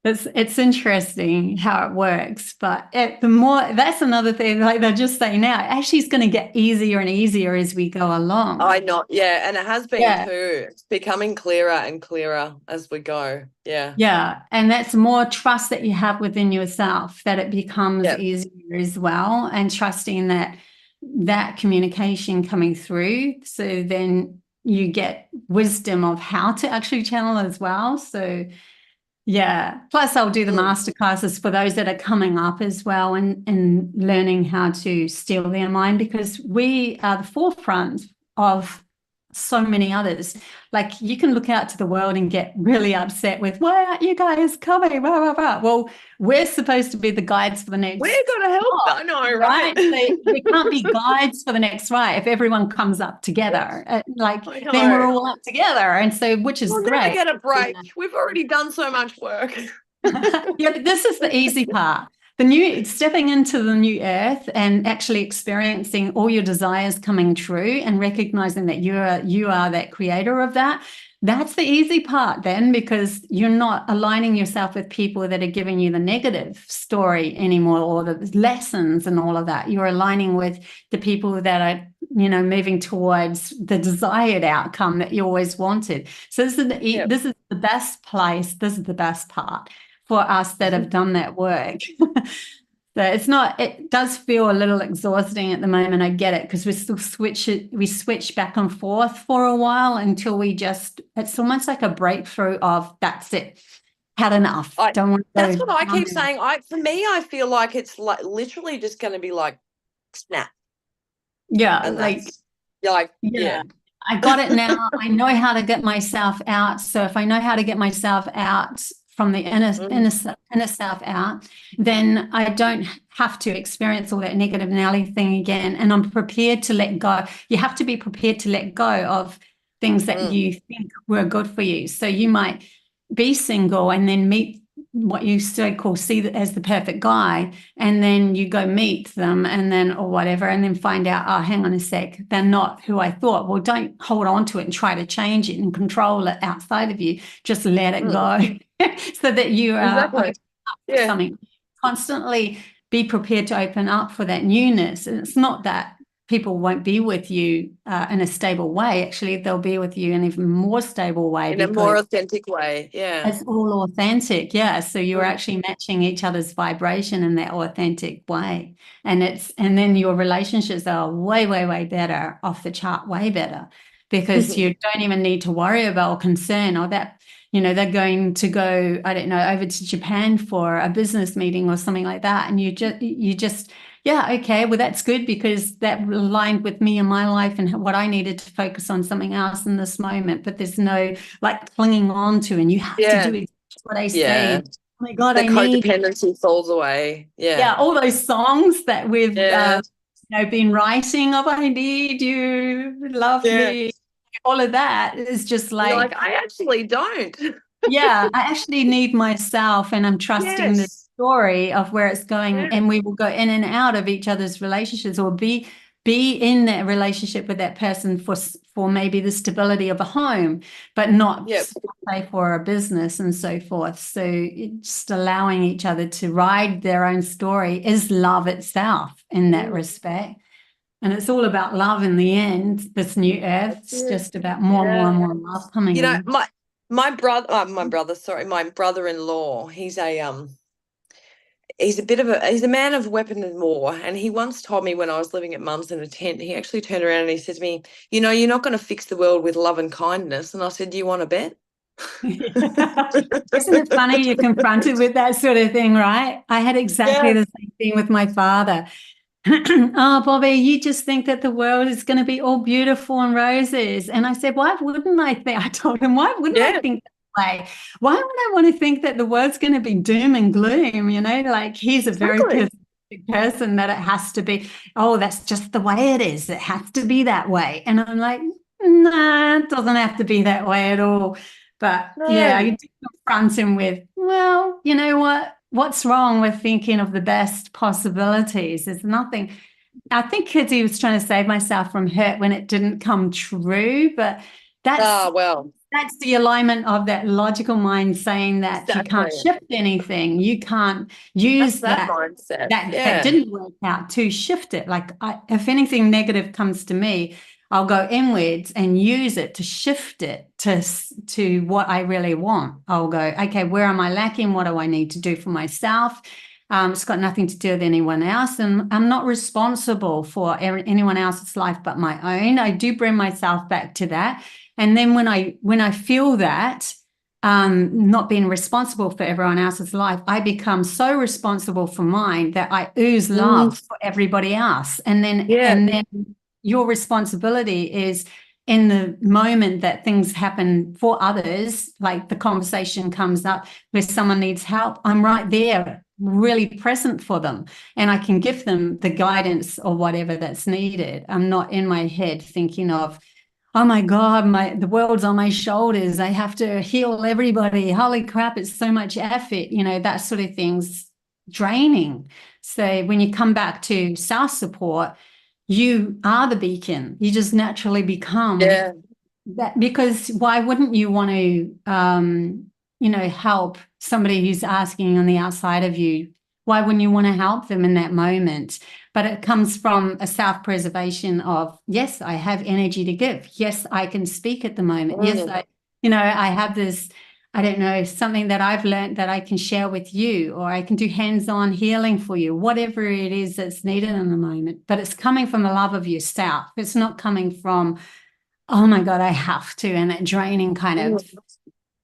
It's interesting how it works, but the more, that's another thing, like they're just saying now, actually it's going to get easier and easier as we go along.
I know, yeah, and it has been
Yeah.
too. It's becoming clearer and clearer as we go. Yeah.
Yeah. And that's more trust that you have within yourself, that it becomes
Yep.
easier as well, and trusting that communication coming through. So then you get wisdom of how to actually channel as well. So yeah. Plus, I'll do the masterclasses for those that are coming up as well, and learning how to steal their mind, because we are the forefront of so many others. Like, you can look out to the world and get really upset with, why aren't you guys coming? Blah, blah, blah. Well, we're supposed to be the guides for the next.
We're going to help. I know, right?
We can't be guides for the next ride if everyone comes up together. Then we're all up together. And so, which is
we'll
great.
Never get a break. We've already done so much work.
Yeah, but this is the easy part. Stepping into the new earth and actually experiencing all your desires coming true, and recognizing that you are that creator of that. That's the easy part then, because you're not aligning yourself with people that are giving you the negative story anymore, or the lessons and all of that. You're aligning with the people that are, moving towards the desired outcome that you always wanted. So this is the best place. This is the best part for us that have done that work. So it does feel a little exhausting at the moment. I get it, because we still switch back and forth for a while until it's almost like a breakthrough of, that's it. Had enough. Don't want to
That's what I keep saying. For me, I feel like it's like literally just going to be like snap.
Yeah.
And
yeah. I got it now. I know how to get myself out. So if I know how to get myself out from the inner self out, then I don't have to experience all that negative Nelly thing again. And I'm prepared to let go. You have to be prepared to let go of things that you think were good for you. So you might be single and then meet what you see as the perfect guy, and then you go meet them, and then, or whatever, and then find out, oh, hang on a sec, they're not who I thought. Well, don't hold on to it and try to change it and control it outside of you. Just let it go. So that you are something. Constantly be prepared to open up for that newness. And it's not that people won't be with you in a stable way. Actually, they'll be with you in an even more stable way.
In a more authentic way, yeah.
It's all authentic, yeah. So you're actually matching each other's vibration in that authentic way. And then your relationships are way, way, way better, off the chart, way better, because you don't even need to worry about or concern, or that, they're going to go, I don't know, over to Japan for a business meeting or something like that. And you just, yeah, okay, well, that's good, because that aligned with me and my life and what I needed to focus on something else in this moment. But there's no clinging on to, and you have to do exactly what I say. Oh my God,
the codependency falls away. Yeah,
all those songs that we've been writing of, I need you, love me. All of that is just like
I actually don't.
I actually need myself, and I'm trusting the story of where it's going, and we will go in and out of each other's relationships, or be in that relationship with that person for maybe the stability of a home, but not say for a business and so forth. So just allowing each other to ride their own story is love itself in that respect. And it's all about love in the end. This new earth, it's just about more and more love coming in.
My brother-in-law, he's a man of weapon and war. And he once told me, when I was living at mum's in a tent, he actually turned around and he said to me, you're not going to fix the world with love and kindness. And I said, do you want to bet?
Isn't it funny, you're confronted with that sort of thing, right? I had exactly the same thing with my father. Oh, Bobby, you just think that the world is going to be all beautiful and roses. And I said, why wouldn't I think? I told him, why wouldn't I think that way? Why would I want to think that the world's going to be doom and gloom? He's a very pessimistic person, that it has to be, oh, that's just the way it is. It has to be that way. And I'm like, nah, it doesn't have to be that way at all. But I did confront him with, well, you know what? What's wrong with thinking of the best possibilities? There's nothing. I think he was trying to save myself from hurt when it didn't come true, but that's That's the alignment of that logical mind saying that you can't
Exactly.
shift anything. You can't use
That's that
that
mindset.
that
Yeah.
didn't work out to shift it. Like if anything negative comes to me, I'll go inwards and use it to shift it to what I really want. I'll go, okay, where am I lacking? What do I need to do for myself? It's got nothing to do with anyone else, and I'm not responsible for anyone else's life but my own. I do bring myself back to that, and then when I feel that not being responsible for everyone else's life, I become so responsible for mine that I ooze love for everybody else. And then your responsibility is in the moment that things happen for others, like the conversation comes up where someone needs help, I'm right there, really present for them, and I can give them the guidance or whatever that's needed. I'm not in my head thinking of, oh my God, the world's on my shoulders. I have to heal everybody. Holy crap, it's so much effort. That sort of thing's draining. So when you come back to self-support, you are the beacon. You just naturally become that, because why wouldn't you want to, help somebody who's asking on the outside of you? Why wouldn't you want to help them in that moment? But it comes from a self-preservation of, yes, I have energy to give. Yes, I can speak at the moment. Yes, I have this, I don't know, something that I've learned that I can share with you, or I can do hands-on healing for you, whatever it is that's needed in the moment. But it's coming from the love of yourself. It's not coming from, oh my God, I have to, and that draining kind of,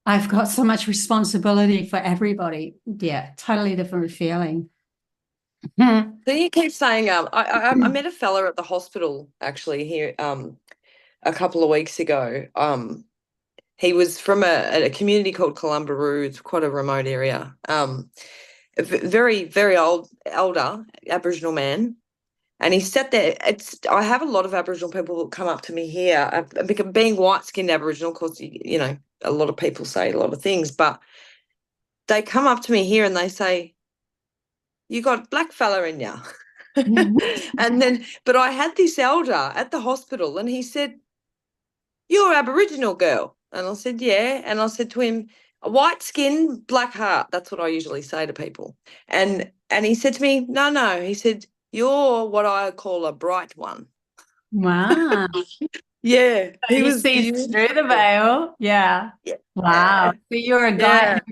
I've got so much responsibility for everybody. Yeah, totally different feeling.
So you keep saying, I met a fella at the hospital actually here a couple of weeks ago. He was from a community called Columbaroo. It's quite a remote area. A very, very elder Aboriginal man. And he sat there. I have a lot of Aboriginal people come up to me here. Being white-skinned Aboriginal, of course, a lot of people say a lot of things, but they come up to me here and they say, you got black fella in you. But I had this elder at the hospital and he said, you're Aboriginal girl. And I said, yeah. And I said to him, white skin, black heart. That's what I usually say to people. And he said to me, no. He said, you're what I call a bright one.
Wow.
Yeah.
He sees through the veil. Yeah. Wow. So you're a guide,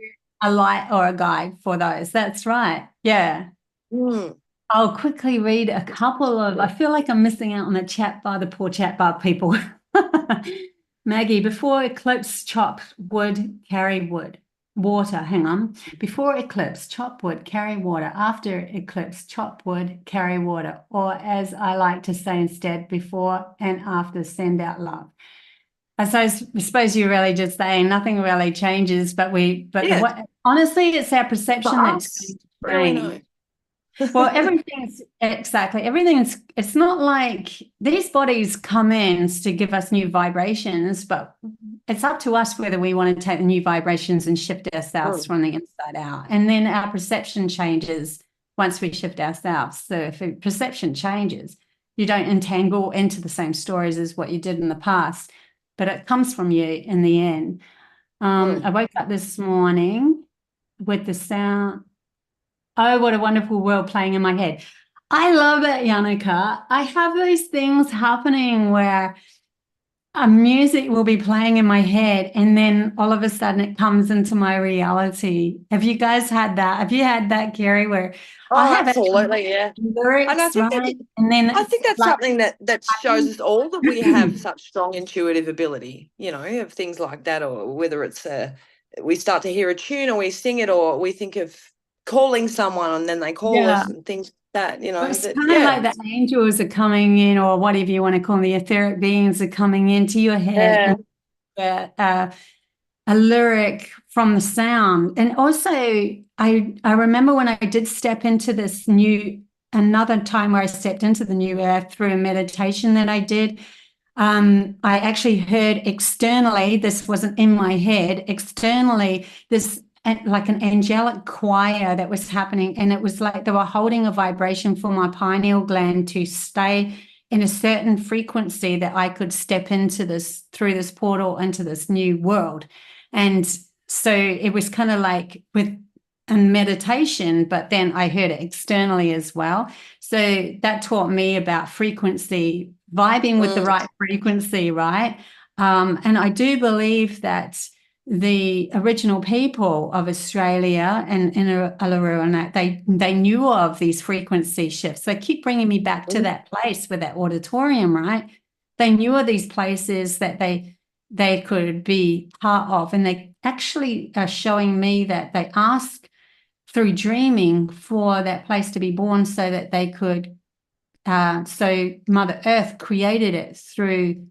a light or a guide for those. That's right. Yeah. I'll quickly read a couple of, I feel like I'm missing out on the chat bar, the poor chat bar people. Maggie, before eclipse, chop wood, carry wood. Water, hang on. Before eclipse, chop wood, carry water. After eclipse, chop wood, carry water. Or as I like to say instead, before and after, send out love. I suppose you're really just saying nothing really changes, honestly, it's our perception that's
really no.
Well, everything's, it's not like these bodies come in to give us new vibrations, but it's up to us whether we want to take the new vibrations and shift ourselves from the inside out. And then our perception changes once we shift ourselves. So if perception changes, you don't entangle into the same stories as what you did in the past, but it comes from you in the end. I woke up this morning with the sound. Oh, what a wonderful world playing in my head. I love it, Yannicka. I have those things happening where a music will be playing in my head and then all of a sudden it comes into my reality. Have you guys had that? Have you had that, Gary, where I have
absolutely, yeah.
lyrics,
and I think
right? I
think that's like, something that shows us all that we have such strong intuitive ability, of things like that, or whether it's we start to hear a tune or we sing it, or we think of calling someone and then they call us and things like that,
It's kind of like the angels are coming in, or whatever you want to call them, the etheric beings are coming into your head. And, a lyric from the sound. And also I remember when I did step into this another time where I stepped into the new earth through a meditation that I did. I actually heard externally, this wasn't in my head, externally, this like an angelic choir that was happening. And it was like they were holding a vibration for my pineal gland to stay in a certain frequency that I could step into this, through this portal into this new world. And so it was kind of like with a meditation, but then I heard it externally as well. So that taught me about frequency, vibing with the right frequency, right? And I do believe that the original people of Australia and Uluru and that they knew of these frequency shifts. They keep bringing me back to that place with that auditorium, right? They knew of these places that they could be part of, and they actually are showing me that they ask through dreaming for that place to be born so that they could. So Mother Earth created it through.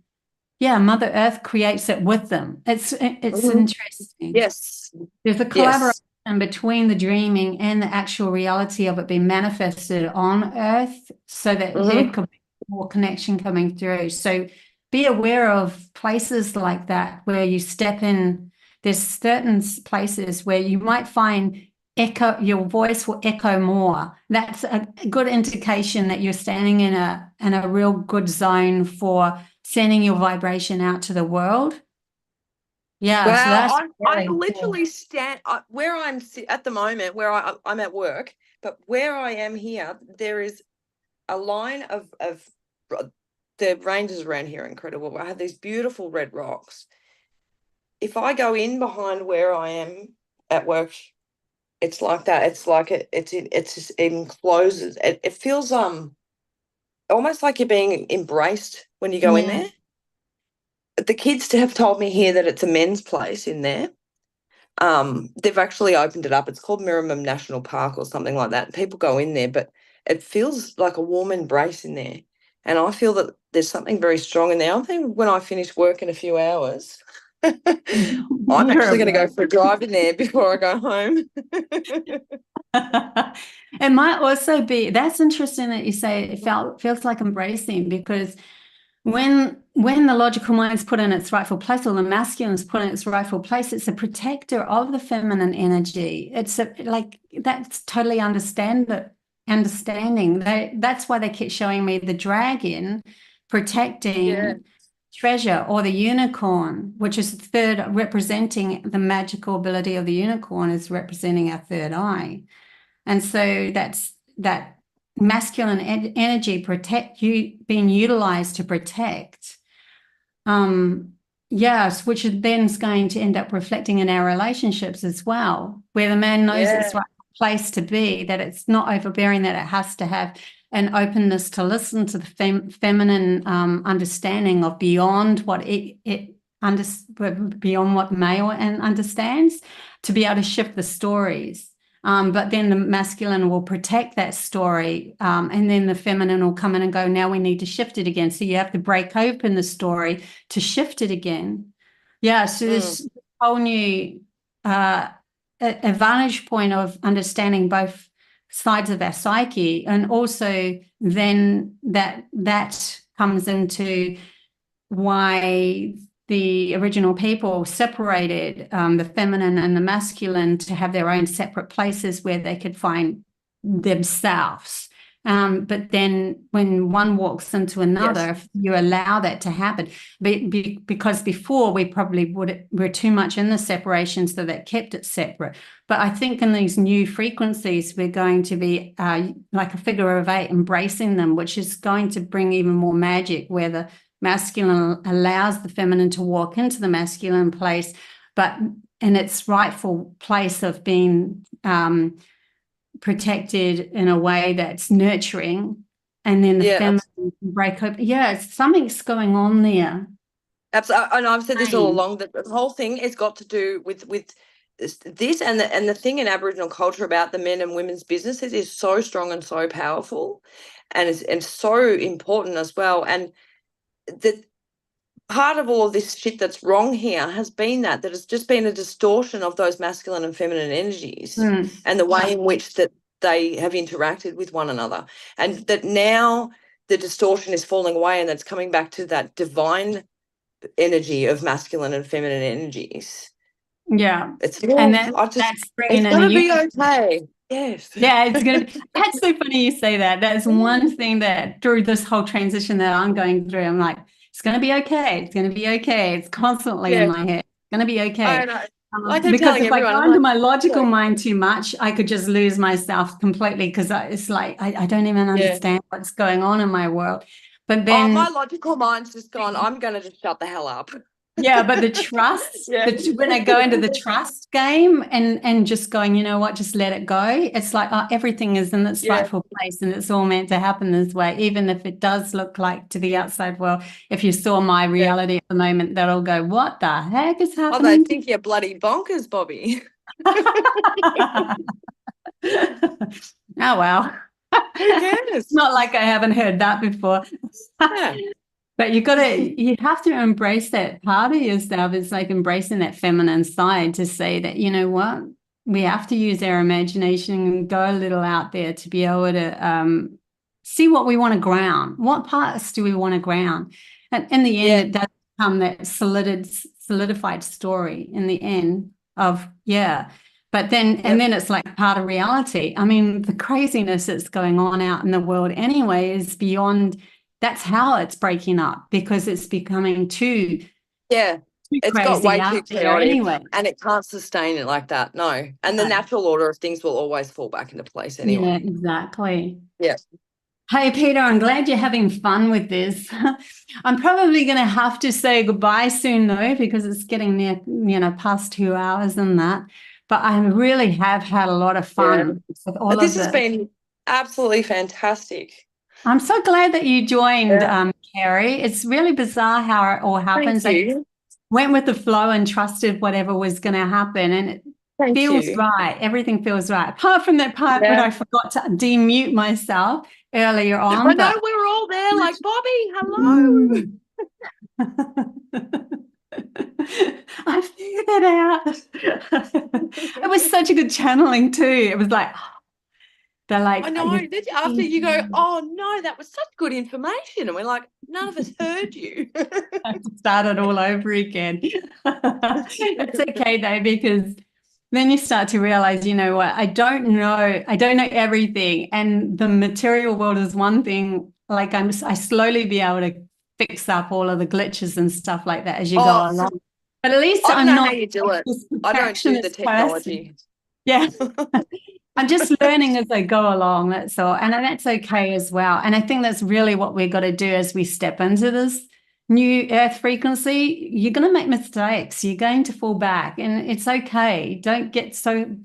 Yeah, Mother Earth creates it with them. It's interesting.
Yes.
There's a collaboration between the dreaming and the actual reality of it being manifested on Earth so that there could be more connection coming through. So be aware of places like that where you step in. There's certain places where you might find your voice will echo more. That's a good indication that you're standing in a real good zone for sending your vibration out to the world. Yeah,
well,
so that's
I literally stand where I'm at the moment, where I'm at work, but where I am here, there is a line of the ranges around here are incredible. I have these beautiful red rocks. If I go in behind where I am at work, it's like that. It's like it encloses. It feels almost like you're being embraced when you go in there. The kids have told me here that it's a men's place in there. They've actually opened it up. It's called Mirriman National Park or something like that. People go in there, but it feels like a warm embrace in there. And I feel that there's something very strong in there. I think when I finish work in a few hours, I'm actually going to go for a drive in there before I go home.
It might also be, that's interesting that you say it feels like embracing, because when the logical mind's put in its rightful place, or the masculine's put in its rightful place, it's a protector of the feminine energy. It's like that's totally understanding. That's why they keep showing me the dragon protecting treasure, or the unicorn, which is the third, representing the magical ability of the unicorn, is representing our third eye. And so that's that masculine energy being utilized to protect. Yes, which then is going to end up reflecting in our relationships as well, where the man knows it's right place to be, that it's not overbearing, that it has to have an openness to listen to the feminine understanding of beyond what beyond what male and understands, to be able to shift the stories. But then the masculine will protect that story, and then the feminine will come in and go, now we need to shift it again. So you have to break open the story to shift it again. Yeah, so this whole new a vantage point of understanding both sides of our psyche, and also then that comes into why the original people separated the feminine and the masculine to have their own separate places where they could find themselves. But then when one walks into another, if you allow that to happen, because before we probably were too much in the separation, so that kept it separate. But I think in these new frequencies, we're going to be like a figure of eight, embracing them, which is going to bring even more magic, where the masculine allows the feminine to walk into the masculine place, but in its rightful place of being protected in a way that's nurturing, and then the feminine break open. Yeah, something's going on there.
Absolutely, and I've said this all along, that the whole thing has got to do with this, and the thing in Aboriginal culture about the men and women's businesses is so strong and so powerful, and so important as well. And the part of all of this shit that's wrong here has been that it's just been a distortion of those masculine and feminine energies, and the way in which that they have interacted with one another, and that now the distortion is falling away, and that's coming back to that divine energy of masculine and feminine energies.
Yeah,
It's
and
that's
bringing
it's going to be okay. Yes.
Yeah, it's going to be, that's so funny you say that. That's one thing that through this whole transition that I'm going through, I'm like, it's going to be okay. It's going to be okay. It's constantly in
Yeah.
my head. It's going to be
I
okay.
know. Like I'm
Because
telling
if I
everyone,
go
I'm
into
like,
my logical
"Look."
mind too much, I could just lose myself completely because it's like I don't even
Yeah.
understand what's going on in my world. But
Oh,
then
my logical mind's just gone, I'm going to just shut the hell up.
yeah, but the trust,
Yeah.
when I go into the trust game and just going, you know what, just let it go. It's like, oh, everything is in its
Yeah.
rightful place and it's all meant to happen this way, even if it does look like to the outside world. If you saw my reality at the moment, they'll go, what the heck is
Oh, they
happening?
think you're bloody bonkers, Bobby.
Oh, well.
Who cares?
Not like I haven't heard that before.
Yeah.
But you have to embrace that part of yourself. It's like embracing that feminine side to say that, you know what, we have to use our imagination and go a little out there to be able to see what we want to ground. What parts do we want to ground? And in the end, it does become that solidified story in the end of, yeah. But then, and then it's like part of reality. I mean, the craziness that's going on out in the world anyway is beyond. That's how it's breaking up because it's becoming too
It's got
crazy
way too
out there
chaotic
anyway.
and it can't sustain it like that. No. And the natural order of things will always fall back into place anyway.
Yeah, exactly.
Yeah.
Hey, Peter, I'm glad you're having fun with this. I'm probably going to have to say goodbye soon, though, because it's getting near, past 2 hours and that. But I really have had a lot of fun with all
This
of
has been absolutely fantastic.
I'm so glad that you joined, Carrie. It's really bizarre how it all happens.
Thank you.
I went with the flow and trusted whatever was going to happen, and it feels right. Everything feels right. Apart from that part when I forgot to demute myself earlier on.
I know we were all there like, Bobby, hello.
I figured it out. It was such a good channeling too. It was like, they're like,
I know. After you go, oh no, that was such good information. And we're like, none of us heard you.
Start it all over again. It's okay though, because then you start to realize, you know what, I don't know everything. And the material world is one thing. Like I slowly be able to fix up all of the glitches and stuff like that as you go along. But at least
I don't
I'm
know
not
how you do it. I don't do the technology.
Person. Yeah. I'm just learning as I go along, that's all. And that's okay as well. And I think that's really what we've got to do as we step into this new earth frequency. You're going to make mistakes. You're going to fall back, and it's okay. Don't get so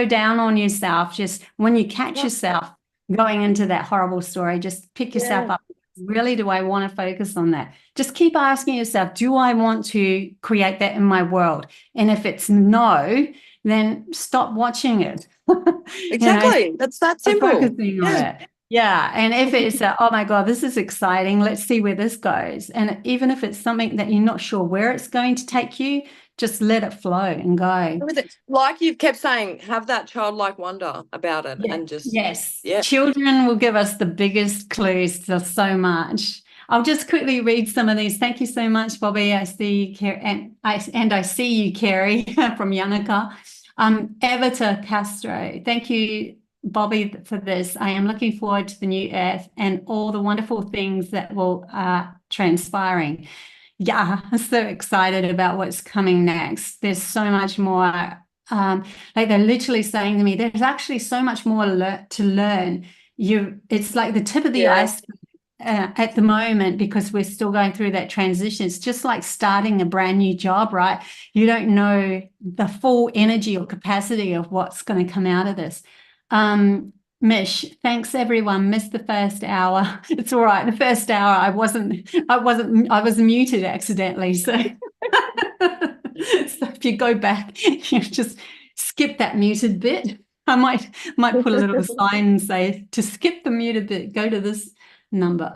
down on yourself. Just when you catch yourself going into that horrible story, just pick yourself up. Really, do I want to focus on that? Just keep asking yourself, do I want to create that in my world? And if it's no, then stop watching it.
Exactly. That's that simple.
Focusing on it. Yeah. And if it's, oh my God, this is exciting, let's see where this goes. And even if it's something that you're not sure where it's going to take you, just let it flow and go.
Like you've kept saying, have that childlike wonder about it and just.
Yes. Children will give us the biggest clues to so much. I'll just quickly read some of these. Thank you so much, Bobby. I see you, Carrie, and I see you, Carrie, from Yannicka. Everta Castro, thank you, Bobby, for this. I am looking forward to the new earth and all the wonderful things that will transpiring. Yeah, I'm so excited about what's coming next. There's so much more. Like they're literally saying to me, there's actually so much more to learn. It's like the tip of the iceberg. At the moment, because we're still going through that transition. It's just like starting a brand new job, right? You don't know the full energy or capacity of what's going to come out of this. Mish, thanks everyone. Missed the first hour. It's all right. The first hour I was muted accidentally. So, so if you go back, you just skip that muted bit. I might put a little sign and say to skip the muted bit, go to this number.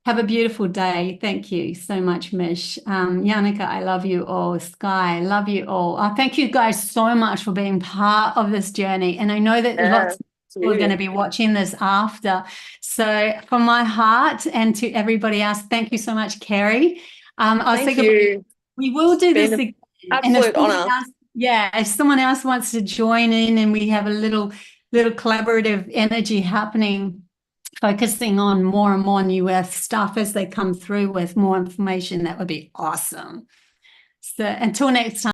Have a beautiful day. Thank you so much, Mish. Yannicka, I love you all. Sky, love you all. Thank you guys so much for being part of this journey. And I know that lots of people are going to be watching this after. So from my heart and to everybody else, thank you so much, Carrie. I'll say goodbye. We will do this again.
Absolute honor.
Yeah, if someone else wants to join in and we have a little collaborative energy happening, focusing on more and more new earth stuff as they come through with more information, that would be awesome. So until next time.